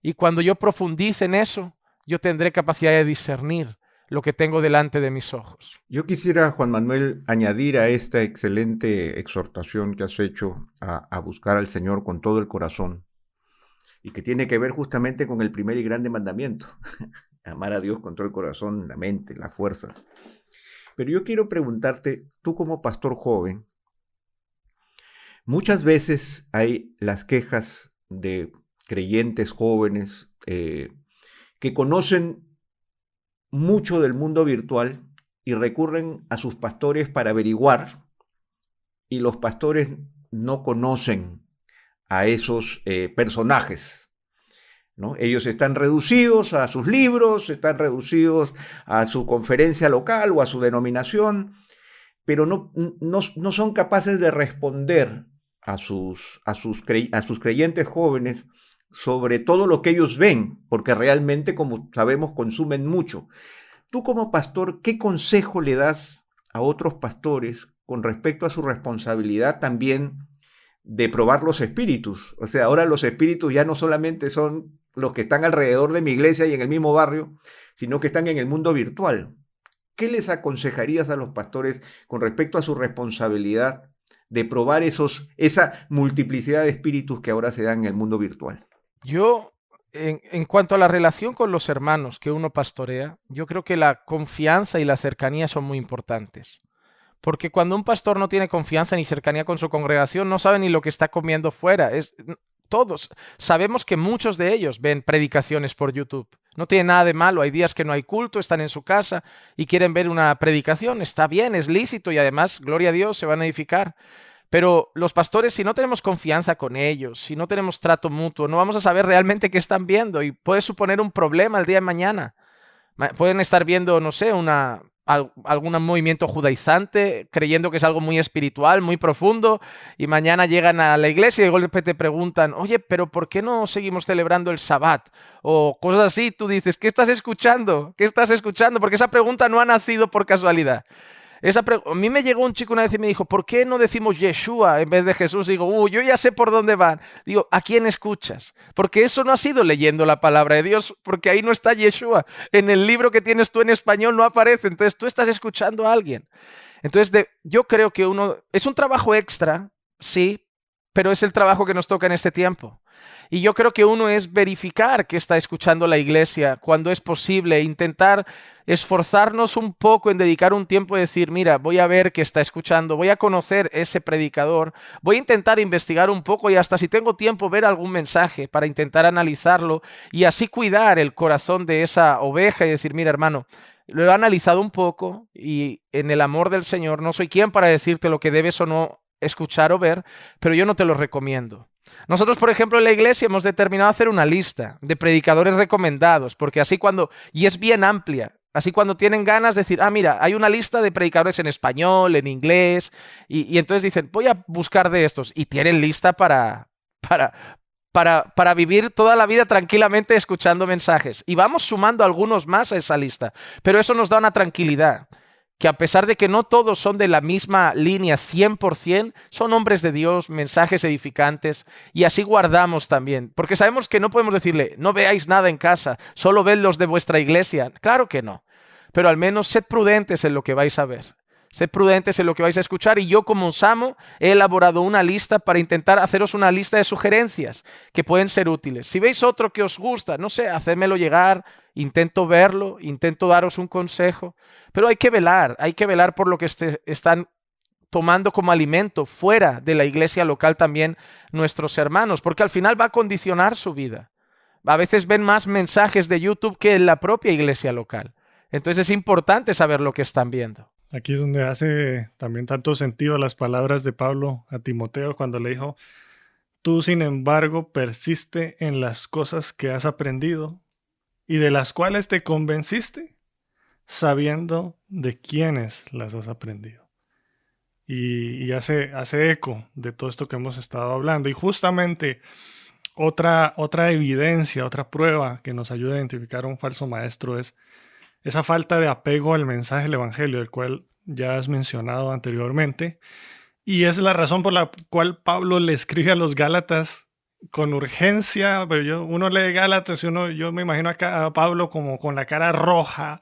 Y cuando yo profundice en eso, yo tendré capacidad de discernir lo que tengo delante de mis ojos. Yo quisiera, Juan Manuel, añadir a esta excelente exhortación que has hecho a buscar al Señor con todo el corazón y que tiene que ver justamente con el primer y grande mandamiento, amar a Dios con todo el corazón, la mente, las fuerzas. Pero yo quiero preguntarte, tú como pastor joven, muchas veces hay las quejas de creyentes jóvenes que conocen mucho del mundo virtual y recurren a sus pastores para averiguar, y los pastores no conocen a esos personajes, ¿no? Ellos están reducidos a sus libros, están reducidos a su conferencia local o a su denominación, pero no son capaces de responder a sus creyentes jóvenes sobre todo lo que ellos ven, porque realmente, como sabemos, consumen mucho. Tú como pastor, ¿qué consejo le das a otros pastores con respecto a su responsabilidad también de probar los espíritus? O sea, ahora los espíritus ya no solamente son los que están alrededor de mi iglesia y en el mismo barrio, sino que están en el mundo virtual. ¿Qué les aconsejarías a los pastores con respecto a su responsabilidad de probar esa multiplicidad de espíritus que ahora se dan en el mundo virtual? Yo, en cuanto a la relación con los hermanos que uno pastorea, yo creo que la confianza y la cercanía son muy importantes. Porque cuando un pastor no tiene confianza ni cercanía con su congregación, no sabe ni lo que está comiendo fuera. Todos sabemos que muchos de ellos ven predicaciones por YouTube. No tiene nada de malo. Hay días que no hay culto, están en su casa y quieren ver una predicación. Está bien, es lícito y además, gloria a Dios, se van a edificar. Pero los pastores, si no tenemos confianza con ellos, si no tenemos trato mutuo, no vamos a saber realmente qué están viendo y puede suponer un problema el día de mañana. Pueden estar viendo, no sé, algún movimiento judaizante, creyendo que es algo muy espiritual, muy profundo, y mañana llegan a la iglesia y de golpe te preguntan, oye, pero ¿por qué no seguimos celebrando el Sabbat? O cosas así, tú dices, ¿qué estás escuchando? ¿Qué estás escuchando? Porque esa pregunta no ha nacido por casualidad. A mí me llegó un chico una vez y me dijo, ¿por qué no decimos Yeshua en vez de Jesús? Y digo, yo ya sé por dónde van. Digo, ¿a quién escuchas? Porque eso no ha sido leyendo la palabra de Dios, porque ahí no está Yeshua. En el libro que tienes tú en español no aparece, entonces tú estás escuchando a alguien. Entonces yo creo que es un trabajo extra, sí, pero es el trabajo que nos toca en este tiempo. Y yo creo que uno es verificar que está escuchando la iglesia cuando es posible, intentar esforzarnos un poco en dedicar un tiempo y decir, mira, voy a ver qué está escuchando, voy a conocer ese predicador, voy a intentar investigar un poco y hasta si tengo tiempo ver algún mensaje para intentar analizarlo y así cuidar el corazón de esa oveja y decir, mira, hermano, lo he analizado un poco y en el amor del Señor no soy quien para decirte lo que debes o no escuchar o ver, pero yo no te lo recomiendo. Nosotros, por ejemplo, en la iglesia hemos determinado hacer una lista de predicadores recomendados, porque así y es bien amplia, así cuando tienen ganas de decir, mira, hay una lista de predicadores en español, en inglés, y entonces dicen, voy a buscar de estos, y tienen lista para vivir toda la vida tranquilamente escuchando mensajes. Y vamos sumando algunos más a esa lista, pero eso nos da una tranquilidad. Que a pesar de que no todos son de la misma línea 100%, son hombres de Dios, mensajes edificantes, y así guardamos también. Porque sabemos que no podemos decirle, no veáis nada en casa, solo ved los de vuestra iglesia. Claro que no, pero al menos sed prudentes en lo que vais a ver. Sed prudentes en lo que vais a escuchar y yo como Samo he elaborado una lista para intentar haceros una lista de sugerencias que pueden ser útiles. Si veis otro que os gusta, no sé, hacedmelo llegar, intento verlo, intento daros un consejo, pero hay que velar por lo que están tomando como alimento fuera de la iglesia local también nuestros hermanos, porque al final va a condicionar su vida. A veces ven más mensajes de YouTube que en la propia iglesia local. Entonces es importante saber lo que están viendo. Aquí es donde hace también tanto sentido las palabras de Pablo a Timoteo cuando le dijo, tú sin embargo persiste en las cosas que has aprendido y de las cuales te convenciste, sabiendo de quiénes las has aprendido. Y hace eco de todo esto que hemos estado hablando. Y justamente Otra evidencia, otra prueba que nos ayuda a identificar a un falso maestro es esa falta de apego al mensaje del Evangelio, del cual ya has mencionado anteriormente. Y es la razón por la cual Pablo le escribe a los Gálatas con urgencia. Pero uno lee Gálatas y yo me imagino a Pablo como con la cara roja,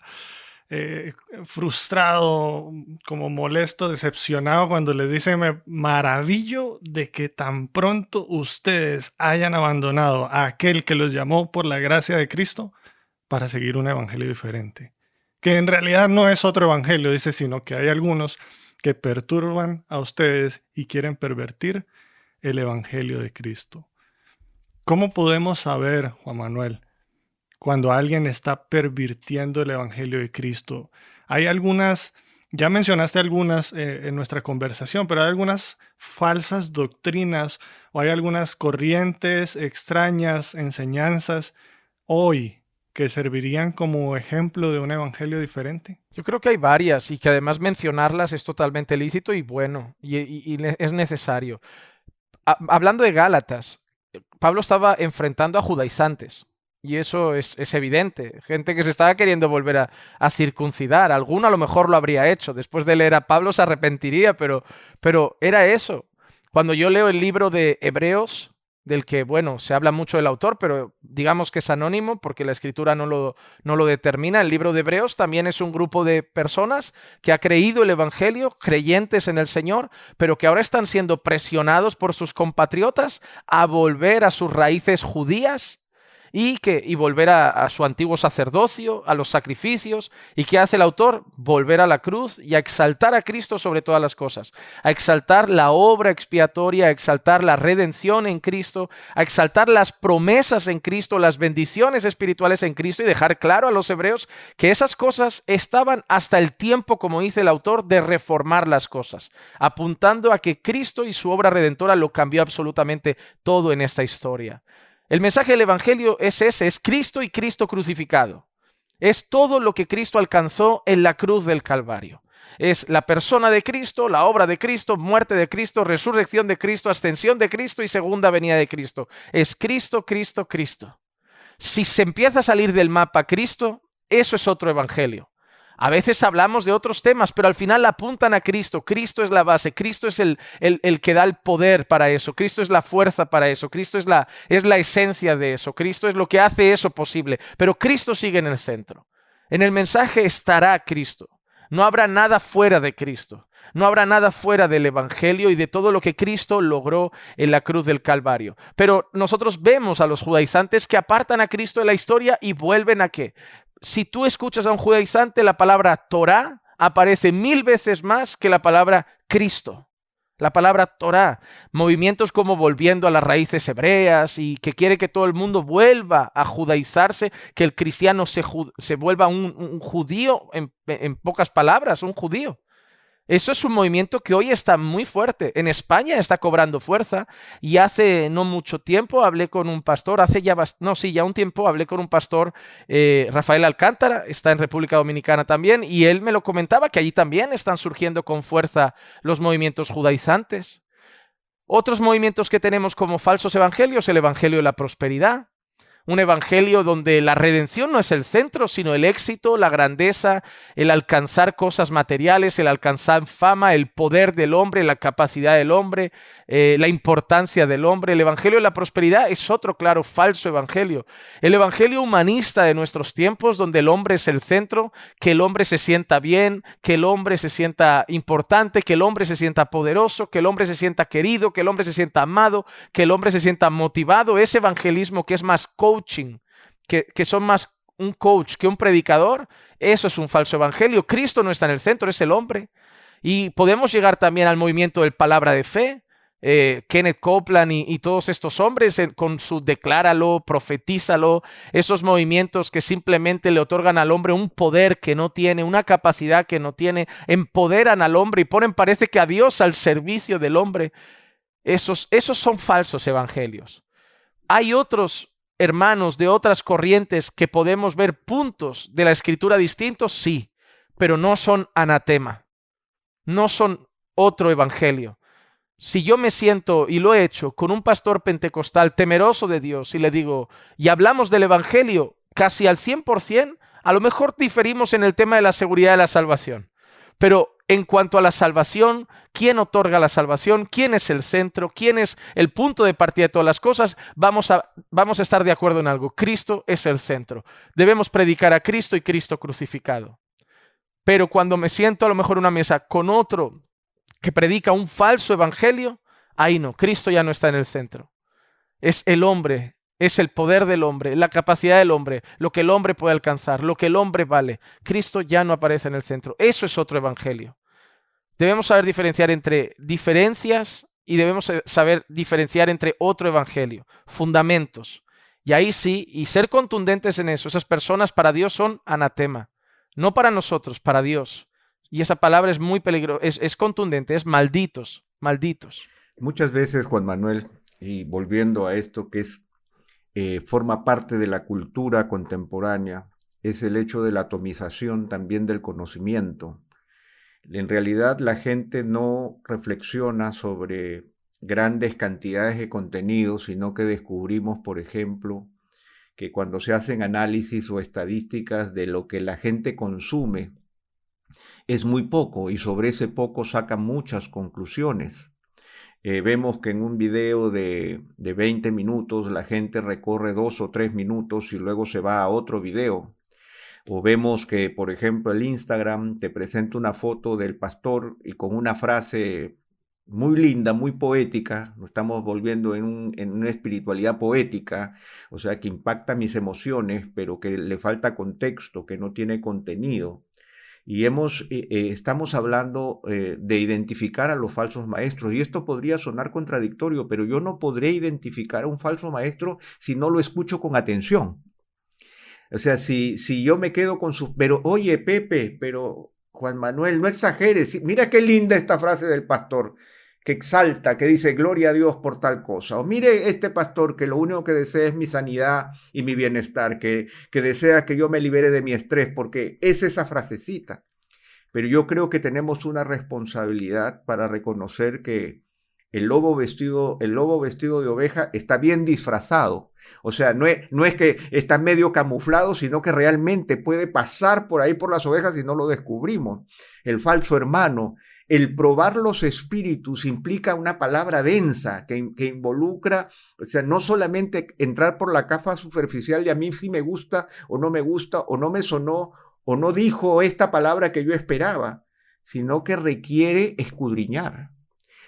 frustrado, como molesto, decepcionado, cuando les dice: me maravillo de que tan pronto ustedes hayan abandonado a aquel que los llamó por la gracia de Cristo para seguir un evangelio diferente, que en realidad no es otro evangelio, dice, sino que hay algunos que perturban a ustedes y quieren pervertir el evangelio de Cristo. ¿Cómo podemos saber, Juan Manuel, cuando alguien está pervirtiendo el evangelio de Cristo? Hay algunas, ya mencionaste algunas en nuestra conversación, pero hay algunas falsas doctrinas o hay algunas corrientes extrañas, enseñanzas hoy que servirían como ejemplo de un evangelio diferente. Yo creo que hay varias y que además mencionarlas es totalmente lícito y bueno, y es necesario. Hablando de Gálatas, Pablo estaba enfrentando a judaizantes. Y eso es evidente. Gente que se estaba queriendo volver a circuncidar. Alguno a lo mejor lo habría hecho. Después de leer a Pablo se arrepentiría, pero era eso. Cuando yo leo el libro de Hebreos, del que, bueno, se habla mucho del autor, pero digamos que es anónimo porque la escritura no lo determina. El libro de Hebreos también es un grupo de personas que ha creído el evangelio, creyentes en el Señor, pero que ahora están siendo presionados por sus compatriotas a volver a sus raíces judías y volver a su antiguo sacerdocio, a los sacrificios. ¿Y qué hace el autor? Volver a la cruz y a exaltar a Cristo sobre todas las cosas, a exaltar la obra expiatoria, a exaltar la redención en Cristo, a exaltar las promesas en Cristo, las bendiciones espirituales en Cristo, y dejar claro a los hebreos que esas cosas estaban hasta el tiempo, como dice el autor, de reformar las cosas, apuntando a que Cristo y su obra redentora lo cambió absolutamente todo en esta historia. El mensaje del evangelio es ese, es Cristo y Cristo crucificado. Es todo lo que Cristo alcanzó en la cruz del Calvario. Es la persona de Cristo, la obra de Cristo, muerte de Cristo, resurrección de Cristo, ascensión de Cristo y segunda venida de Cristo. Es Cristo, Cristo, Cristo. Si se empieza a salir del mapa Cristo, eso es otro evangelio. A veces hablamos de otros temas, pero al final apuntan a Cristo. Cristo es la base, Cristo es el que da el poder para eso, Cristo es la fuerza para eso, Cristo es la esencia de eso, Cristo es lo que hace eso posible, pero Cristo sigue en el centro. En el mensaje estará Cristo. No habrá nada fuera de Cristo. No habrá nada fuera del evangelio y de todo lo que Cristo logró en la cruz del Calvario. Pero nosotros vemos a los judaizantes que apartan a Cristo de la historia y vuelven a ¿qué? Si tú escuchas a un judaizante, la palabra Torá aparece 1000 veces más que la palabra Cristo. La palabra Torá. Movimientos como volviendo a las raíces hebreas y que quiere que todo el mundo vuelva a judaizarse, que el cristiano se vuelva un judío, en pocas palabras, un judío. Eso es un movimiento que hoy está muy fuerte. En España está cobrando fuerza y hace no mucho tiempo hablé con un pastor, ya un tiempo hablé con un pastor, Rafael Alcántara, está en República Dominicana también, y él me lo comentaba que allí también están surgiendo con fuerza los movimientos judaizantes. Otros movimientos que tenemos como falsos evangelios, el evangelio de la prosperidad. Un evangelio donde la redención no es el centro, sino el éxito, la grandeza, el alcanzar cosas materiales, el alcanzar fama, el poder del hombre, la capacidad del hombre, la importancia del hombre. El evangelio de la prosperidad es otro claro falso evangelio. El evangelio humanista de nuestros tiempos, donde el hombre es el centro, que el hombre se sienta bien, que el hombre se sienta importante, que el hombre se sienta poderoso, que el hombre se sienta querido, que el hombre se sienta amado, que el hombre se sienta motivado. Ese evangelismo que es más coaching, que son más un coach que un predicador, eso es un falso evangelio. Cristo no está en el centro, es el hombre. Y podemos llegar también al movimiento del palabra de fe, Kenneth Copeland y todos estos hombres con su decláralo, profetízalo, esos movimientos que simplemente le otorgan al hombre un poder que no tiene, una capacidad que no tiene, empoderan al hombre y ponen, parece que a Dios al servicio del hombre. Esos son falsos evangelios. Hay otros hermanos de otras corrientes que podemos ver puntos de la escritura distintos, sí, pero no son anatema, no son otro evangelio. Si yo me siento, y lo he hecho, con un pastor pentecostal temeroso de Dios y le digo, y hablamos del Evangelio casi al 100%, a lo mejor diferimos en el tema de la seguridad de la salvación. Pero en cuanto a la salvación, ¿quién otorga la salvación? ¿Quién es el centro? ¿Quién es el punto de partida de todas las cosas? Vamos a estar de acuerdo en algo. Cristo es el centro. Debemos predicar a Cristo y Cristo crucificado. Pero cuando me siento a lo mejor en una mesa con otro que predica un falso evangelio, ahí no, Cristo ya no está en el centro. Es el hombre, es el poder del hombre, la capacidad del hombre, lo que el hombre puede alcanzar, lo que el hombre vale. Cristo ya no aparece en el centro. Eso es otro evangelio. Debemos saber diferenciar entre diferencias y debemos saber diferenciar entre otro evangelio, fundamentos. Y ahí sí, y ser contundentes en eso. Esas personas para Dios son anatema. No para nosotros, para Dios. Y esa palabra es muy peligrosa, es contundente, es malditos, malditos. Muchas veces, Juan Manuel, y volviendo a esto que es forma parte de la cultura contemporánea, es el hecho de la atomización también del conocimiento. En realidad la gente no reflexiona sobre grandes cantidades de contenido, sino que descubrimos, por ejemplo, que cuando se hacen análisis o estadísticas de lo que la gente consume, es muy poco y sobre ese poco sacan muchas conclusiones. Vemos que en un video de 20 minutos la gente recorre 2 o 3 minutos y luego se va a otro video. O vemos que, por ejemplo, el Instagram te presenta una foto del pastor y con una frase muy linda, muy poética, nos estamos volviendo en una espiritualidad poética, o sea, que impacta mis emociones, pero que le falta contexto, que no tiene contenido. Y estamos hablando de identificar a los falsos maestros, y esto podría sonar contradictorio, pero yo no podré identificar a un falso maestro si no lo escucho con atención. O sea, si yo me quedo con sus... Pero oye, Pepe, pero Juan Manuel, no exageres. Mira qué linda esta frase del pastor, que exalta, que dice, gloria a Dios por tal cosa. O mire este pastor que lo único que desea es mi sanidad y mi bienestar, que desea que yo me libere de mi estrés, porque es esa frasecita. Pero yo creo que tenemos una responsabilidad para reconocer que el lobo vestido de oveja está bien disfrazado. O sea, no es que está medio camuflado, sino que realmente puede pasar por ahí por las ovejas y no lo descubrimos. El falso hermano. El probar los espíritus implica una palabra densa que involucra, o sea, no solamente entrar por la capa superficial de a mí sí me gusta, o no me sonó, o no dijo esta palabra que yo esperaba, sino que requiere escudriñar.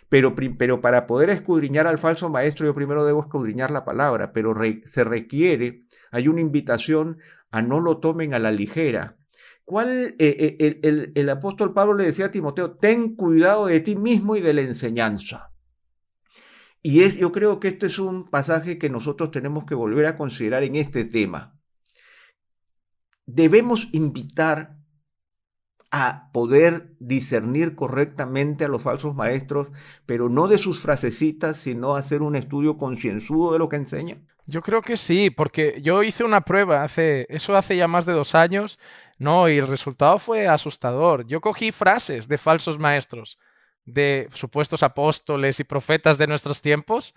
Pero para poder escudriñar al falso maestro, yo primero debo escudriñar la palabra, pero hay una invitación a no lo tomen a la ligera. El apóstol Pablo le decía a Timoteo, ten cuidado de ti mismo y de la enseñanza. Y yo creo que este es un pasaje que nosotros tenemos que volver a considerar en este tema. Debemos invitar a poder discernir correctamente a los falsos maestros, pero no de sus frasecitas, sino hacer un estudio concienzudo de lo que enseñan. Yo creo que sí, porque yo hice una prueba hace ya más de 2 años, no, y el resultado fue asustador. Yo cogí frases de falsos maestros, de supuestos apóstoles y profetas de nuestros tiempos,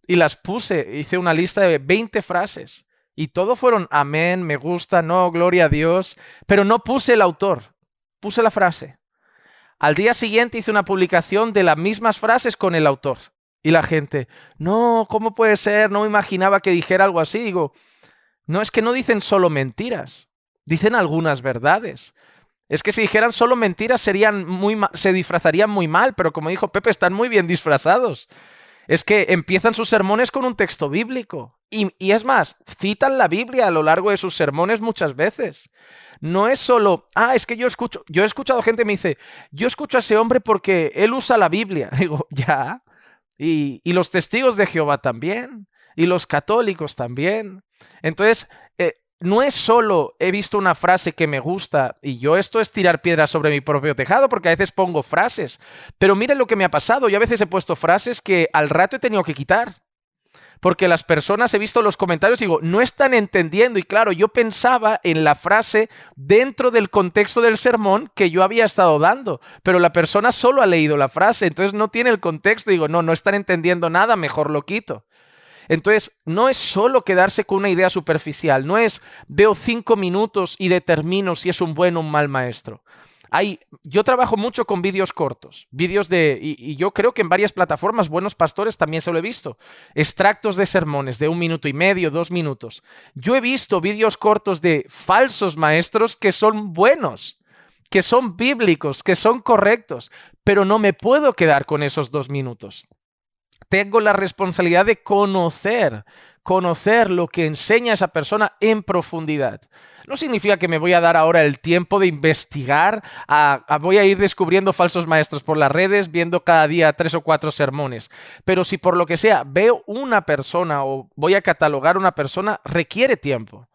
y las puse, hice una lista de 20 frases, y todo fueron amén, me gusta, no, gloria a Dios, pero no puse el autor, puse la frase. Al día siguiente hice una publicación de las mismas frases con el autor. Y la gente, no, ¿cómo puede ser? No me imaginaba que dijera algo así. Digo, no, es que no dicen solo mentiras, dicen algunas verdades. Es que si dijeran solo mentiras se disfrazarían muy mal, pero como dijo Pepe, están muy bien disfrazados. Es que empiezan sus sermones con un texto bíblico. Y es más, citan la Biblia a lo largo de sus sermones muchas veces. No es solo, es que yo he escuchado gente que me dice, yo escucho a ese hombre porque él usa la Biblia. Digo, ya. Y los testigos de Jehová también, y los católicos también. Entonces, no es solo he visto una frase que me gusta y yo esto es tirar piedras sobre mi propio tejado, porque a veces pongo frases. Pero miren lo que me ha pasado, yo a veces he puesto frases que al rato he tenido que quitar. porque las personas, he visto los comentarios y digo, no están entendiendo. Y claro, yo pensaba en la frase dentro del contexto del sermón que yo había estado dando, pero la persona solo ha leído la frase, entonces no tiene el contexto. Digo, no están entendiendo nada, mejor lo quito. Entonces, no es solo quedarse con una idea superficial, no es veo 5 minutos y determino si es un buen o un mal maestro. Yo trabajo mucho con vídeos cortos, y yo creo que en varias plataformas, Buenos Pastores también se lo he visto, extractos de sermones de 1 minuto y medio, 2 minutos. Yo he visto vídeos cortos de falsos maestros que son buenos, que son bíblicos, que son correctos, pero no me puedo quedar con esos 2 minutos. Tengo la responsabilidad de conocer lo que enseña esa persona en profundidad. No significa que me voy a dar ahora el tiempo de investigar, voy a ir descubriendo falsos maestros por las redes, viendo cada día 3 o 4 sermones. Pero si por lo que sea veo una persona o voy a catalogar una persona, requiere tiempo.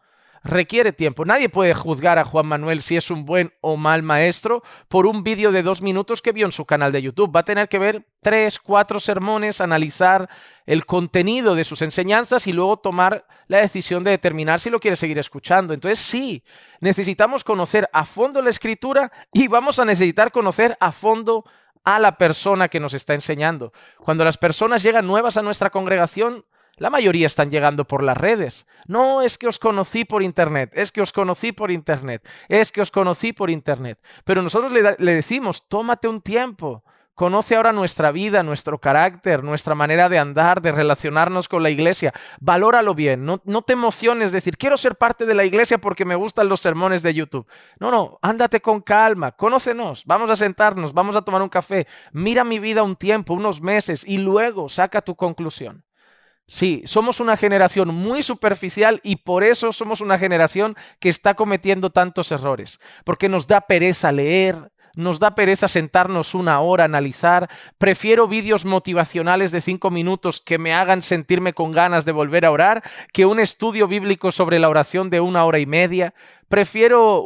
Requiere tiempo. Nadie puede juzgar a Juan Manuel si es un buen o mal maestro por un vídeo de 2 minutos que vio en su canal de YouTube. Va a tener que ver 3, 4 sermones, analizar el contenido de sus enseñanzas y luego tomar la decisión de determinar si lo quiere seguir escuchando. Entonces sí, necesitamos conocer a fondo la Escritura y vamos a necesitar conocer a fondo a la persona que nos está enseñando. Cuando las personas llegan nuevas a nuestra congregación, la mayoría están llegando por las redes. No, es que os conocí por internet, es que os conocí por internet, es que os conocí por internet. Pero nosotros le decimos, tómate un tiempo, conoce ahora nuestra vida, nuestro carácter, nuestra manera de andar, de relacionarnos con la iglesia. Valóralo bien, no te emociones, decir, quiero ser parte de la iglesia porque me gustan los sermones de YouTube. No, ándate con calma, conócenos, vamos a sentarnos, vamos a tomar un café, mira mi vida un tiempo, unos meses y luego saca tu conclusión. Sí, somos una generación muy superficial y por eso somos una generación que está cometiendo tantos errores, porque nos da pereza leer, nos da pereza sentarnos 1 hora a analizar. Prefiero vídeos motivacionales de 5 minutos que me hagan sentirme con ganas de volver a orar que un estudio bíblico sobre la oración de 1 hora y media. Prefiero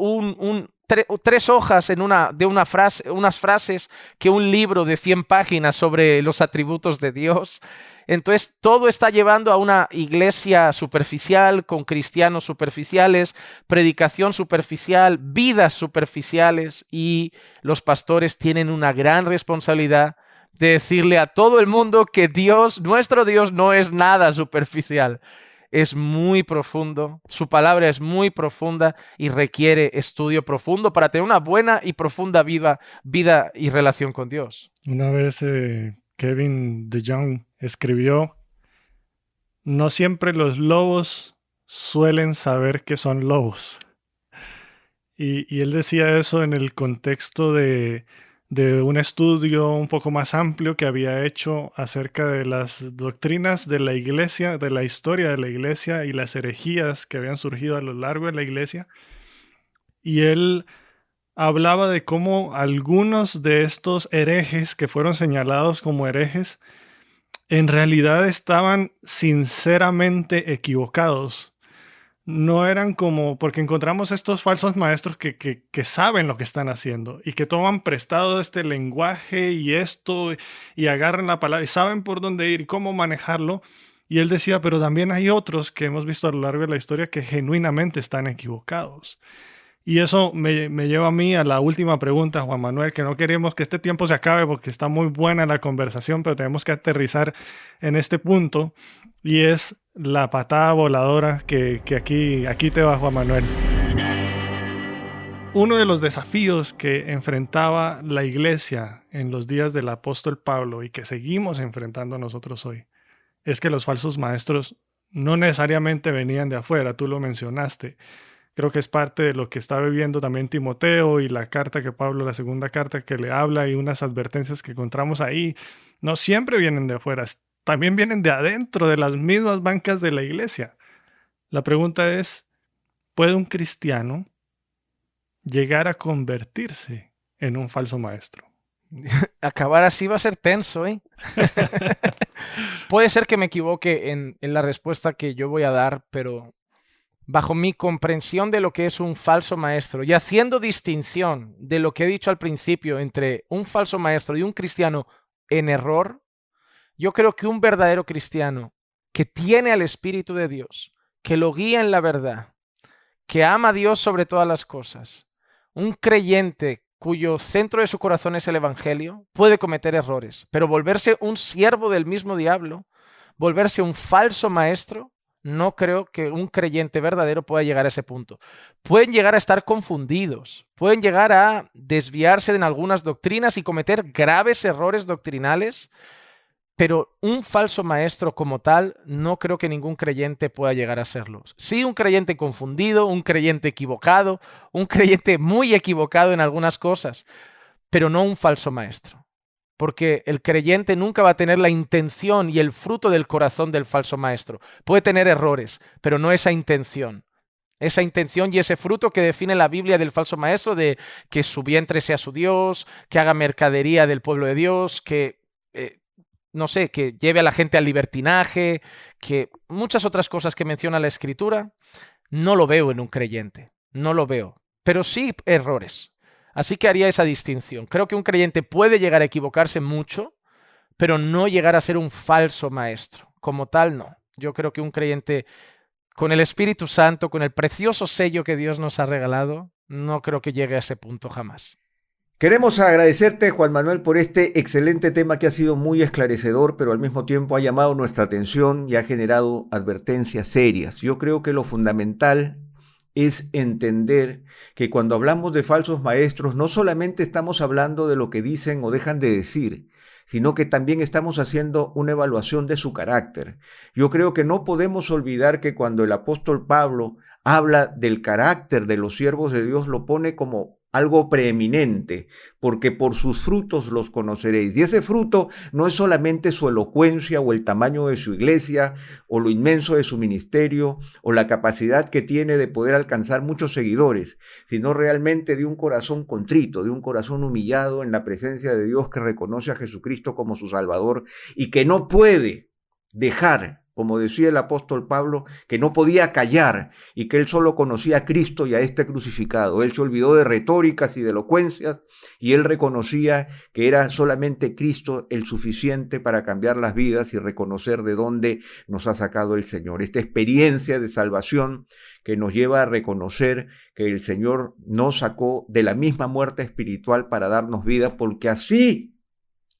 3 hojas de unas frases que un libro de 100 páginas sobre los atributos de Dios. Entonces, todo está llevando a una iglesia superficial, con cristianos superficiales, predicación superficial, vidas superficiales, y los pastores tienen una gran responsabilidad de decirle a todo el mundo que Dios, nuestro Dios, no es nada superficial. Es muy profundo, su palabra es muy profunda y requiere estudio profundo para tener una buena y profunda vida y relación con Dios. Una vez Kevin DeYoung escribió, no siempre los lobos suelen saber que son lobos. Y él decía eso en el contexto de un estudio un poco más amplio que había hecho acerca de las doctrinas de la iglesia, de la historia de la iglesia y las herejías que habían surgido a lo largo de la iglesia. Y él hablaba de cómo algunos de estos herejes que fueron señalados como herejes en realidad estaban sinceramente equivocados. No eran como, porque encontramos estos falsos maestros que saben lo que están haciendo y que toman prestado este lenguaje y esto y agarran la palabra y saben por dónde ir y cómo manejarlo. Y él decía, pero también hay otros que hemos visto a lo largo de la historia que genuinamente están equivocados. Y eso me lleva a mí a la última pregunta, Juan Manuel, que no queremos que este tiempo se acabe porque está muy buena la conversación, pero tenemos que aterrizar en este punto, y es la patada voladora que aquí te va, Juan Manuel. Uno de los desafíos que enfrentaba la iglesia en los días del apóstol Pablo y que seguimos enfrentando nosotros hoy es que los falsos maestros no necesariamente venían de afuera, tú lo mencionaste. Creo que es parte de lo que está viviendo también Timoteo y la carta que Pablo, la segunda carta que le habla, y unas advertencias que encontramos ahí. No siempre vienen de afuera, también vienen de adentro, de las mismas bancas de la iglesia. La pregunta es, ¿puede un cristiano llegar a convertirse en un falso maestro? Acabar así va a ser tenso, ¿eh? Puede ser que me equivoque en la respuesta que yo voy a dar, pero bajo mi comprensión de lo que es un falso maestro y haciendo distinción de lo que he dicho al principio entre un falso maestro y un cristiano en error, yo creo que un verdadero cristiano que tiene al Espíritu de Dios, que lo guía en la verdad, que ama a Dios sobre todas las cosas, un creyente cuyo centro de su corazón es el Evangelio, puede cometer errores, pero volverse un siervo del mismo diablo, volverse un falso maestro, no creo que un creyente verdadero pueda llegar a ese punto. Pueden llegar a estar confundidos, pueden llegar a desviarse en algunas doctrinas y cometer graves errores doctrinales, pero un falso maestro como tal, no creo que ningún creyente pueda llegar a serlo. Sí, un creyente confundido, un creyente equivocado, un creyente muy equivocado en algunas cosas, pero no un falso maestro. Porque el creyente nunca va a tener la intención y el fruto del corazón del falso maestro. Puede tener errores, pero no esa intención. Esa intención y ese fruto que define la Biblia del falso maestro, de que su vientre sea su Dios, que haga mercadería del pueblo de Dios, que, no sé, que lleve a la gente al libertinaje, que muchas otras cosas que menciona la Escritura, no lo veo en un creyente. No lo veo. Pero sí errores. Así que haría esa distinción. Creo que un creyente puede llegar a equivocarse mucho, pero no llegar a ser un falso maestro. Como tal, no. Yo creo que un creyente con el Espíritu Santo, con el precioso sello que Dios nos ha regalado, no creo que llegue a ese punto jamás. Queremos agradecerte, Juan Manuel, por este excelente tema que ha sido muy esclarecedor, pero al mismo tiempo ha llamado nuestra atención y ha generado advertencias serias. Yo creo que lo fundamental es entender que cuando hablamos de falsos maestros, no solamente estamos hablando de lo que dicen o dejan de decir, sino que también estamos haciendo una evaluación de su carácter. Yo creo que no podemos olvidar que cuando el apóstol Pablo habla del carácter de los siervos de Dios, lo pone como algo preeminente, porque por sus frutos los conoceréis. Y ese fruto no es solamente su elocuencia o el tamaño de su iglesia o lo inmenso de su ministerio o la capacidad que tiene de poder alcanzar muchos seguidores, sino realmente de un corazón contrito, de un corazón humillado en la presencia de Dios que reconoce a Jesucristo como su Salvador y que no puede dejar, como decía el apóstol Pablo, que no podía callar y que él solo conocía a Cristo y a este crucificado. Él se olvidó de retóricas y de elocuencias y él reconocía que era solamente Cristo el suficiente para cambiar las vidas y reconocer de dónde nos ha sacado el Señor. Esta experiencia de salvación que nos lleva a reconocer que el Señor nos sacó de la misma muerte espiritual para darnos vida, porque así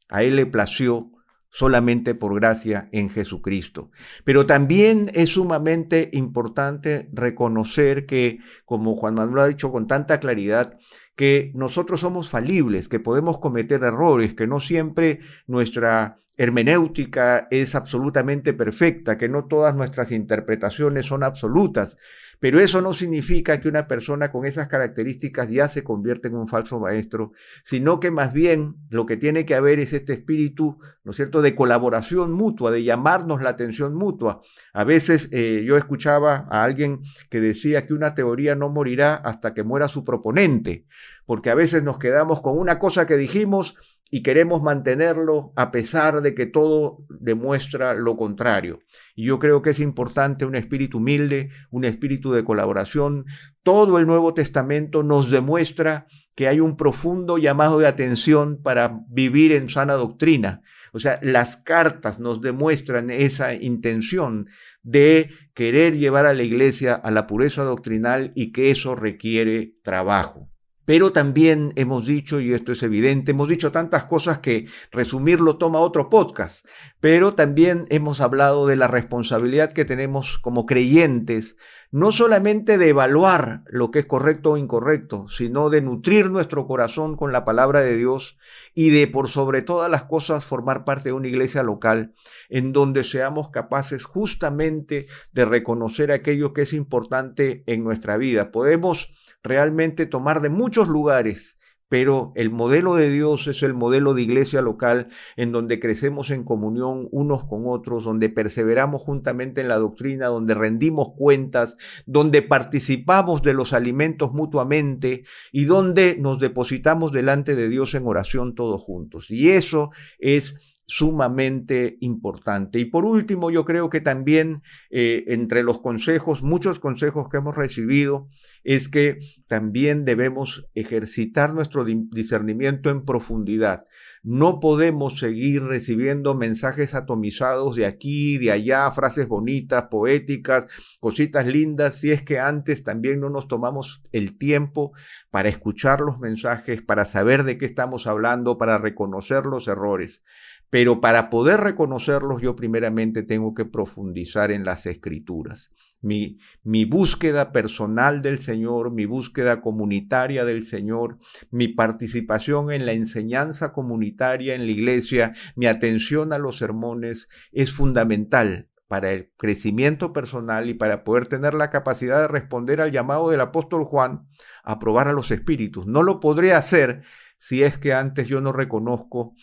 a Él le plació, solamente por gracia en Jesucristo. Pero también es sumamente importante reconocer que, como Juan Manuel ha dicho con tanta claridad, que nosotros somos falibles, que podemos cometer errores, que no siempre nuestra hermenéutica es absolutamente perfecta, que no todas nuestras interpretaciones son absolutas. Pero eso no significa que una persona con esas características ya se convierta en un falso maestro, sino que más bien lo que tiene que haber es este espíritu, ¿no es cierto?, de colaboración mutua, de llamarnos la atención mutua. A veces yo escuchaba a alguien que decía que una teoría no morirá hasta que muera su proponente, porque a veces nos quedamos con una cosa que dijimos y queremos mantenerlo a pesar de que todo demuestra lo contrario. Y yo creo que es importante un espíritu humilde, un espíritu de colaboración. Todo el Nuevo Testamento nos demuestra que hay un profundo llamado de atención para vivir en sana doctrina. O sea, las cartas nos demuestran esa intención de querer llevar a la iglesia a la pureza doctrinal y que eso requiere trabajo. Pero también hemos dicho, y esto es evidente, hemos dicho tantas cosas que resumirlo toma otro podcast, pero también hemos hablado de la responsabilidad que tenemos como creyentes, no solamente de evaluar lo que es correcto o incorrecto, sino de nutrir nuestro corazón con la palabra de Dios y de, por sobre todas las cosas, formar parte de una iglesia local en donde seamos capaces justamente de reconocer aquello que es importante en nuestra vida. Podemos realmente tomar de muchos lugares, pero el modelo de Dios es el modelo de iglesia local en donde crecemos en comunión unos con otros, donde perseveramos juntamente en la doctrina, donde rendimos cuentas, donde participamos de los alimentos mutuamente y donde nos depositamos delante de Dios en oración todos juntos. Y eso es sumamente importante. Y por último, yo creo que también entre los consejos, muchos consejos que hemos recibido, es que también debemos ejercitar nuestro discernimiento en profundidad. No podemos seguir recibiendo mensajes atomizados de aquí, de allá, frases bonitas, poéticas, cositas lindas, si es que antes también no nos tomamos el tiempo para escuchar los mensajes, para saber de qué estamos hablando, para reconocer los errores. Pero para poder reconocerlos, yo primeramente tengo que profundizar en las Escrituras. Mi búsqueda personal del Señor, mi búsqueda comunitaria del Señor, mi participación en la enseñanza comunitaria en la iglesia, mi atención a los sermones es fundamental para el crecimiento personal y para poder tener la capacidad de responder al llamado del apóstol Juan a probar a los espíritus. No lo podré hacer si es que antes yo no reconozco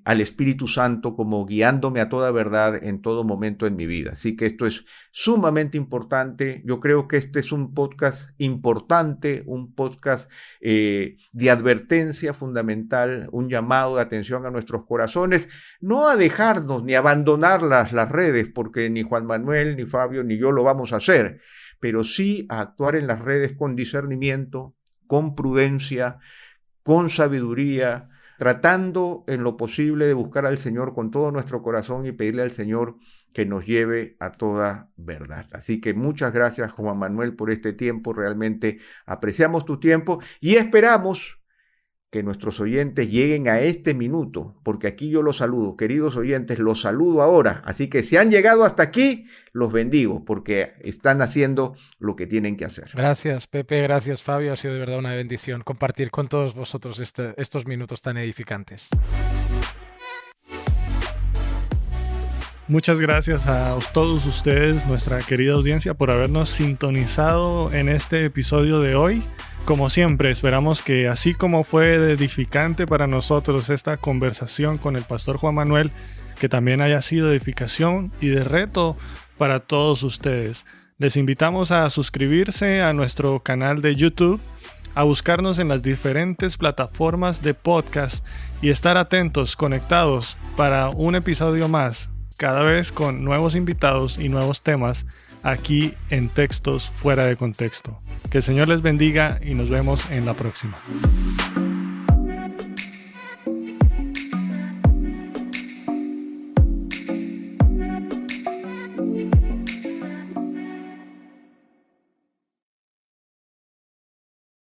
al Espíritu Santo como guiándome a toda verdad en todo momento en mi vida. Así que esto es sumamente importante. Yo creo que este es un podcast importante, un podcast de advertencia fundamental, un llamado de atención a nuestros corazones, no a dejarnos ni abandonar las redes, porque ni Juan Manuel, ni Fabio, ni yo lo vamos a hacer, pero sí a actuar en las redes con discernimiento, con prudencia, con sabiduría, tratando en lo posible de buscar al Señor con todo nuestro corazón y pedirle al Señor que nos lleve a toda verdad. Así que muchas gracias, Juan Manuel, por este tiempo. Realmente apreciamos tu tiempo y esperamos que nuestros oyentes lleguen a este minuto, porque aquí yo los saludo. Queridos oyentes, los saludo ahora. Así que si han llegado hasta aquí, los bendigo, porque están haciendo lo que tienen que hacer. Gracias, Pepe. Gracias, Fabio. Ha sido de verdad una bendición compartir con todos vosotros estos minutos tan edificantes. Muchas gracias a todos ustedes, nuestra querida audiencia, por habernos sintonizado en este episodio de hoy. Como siempre, esperamos que así como fue edificante para nosotros esta conversación con el pastor Juan Manuel, que también haya sido de edificación y de reto para todos ustedes. Les invitamos a suscribirse a nuestro canal de YouTube, a buscarnos en las diferentes plataformas de podcast y estar atentos, conectados para un episodio más, cada vez con nuevos invitados y nuevos temas aquí en Textos Fuera de Contexto. Que el Señor les bendiga y nos vemos en la próxima.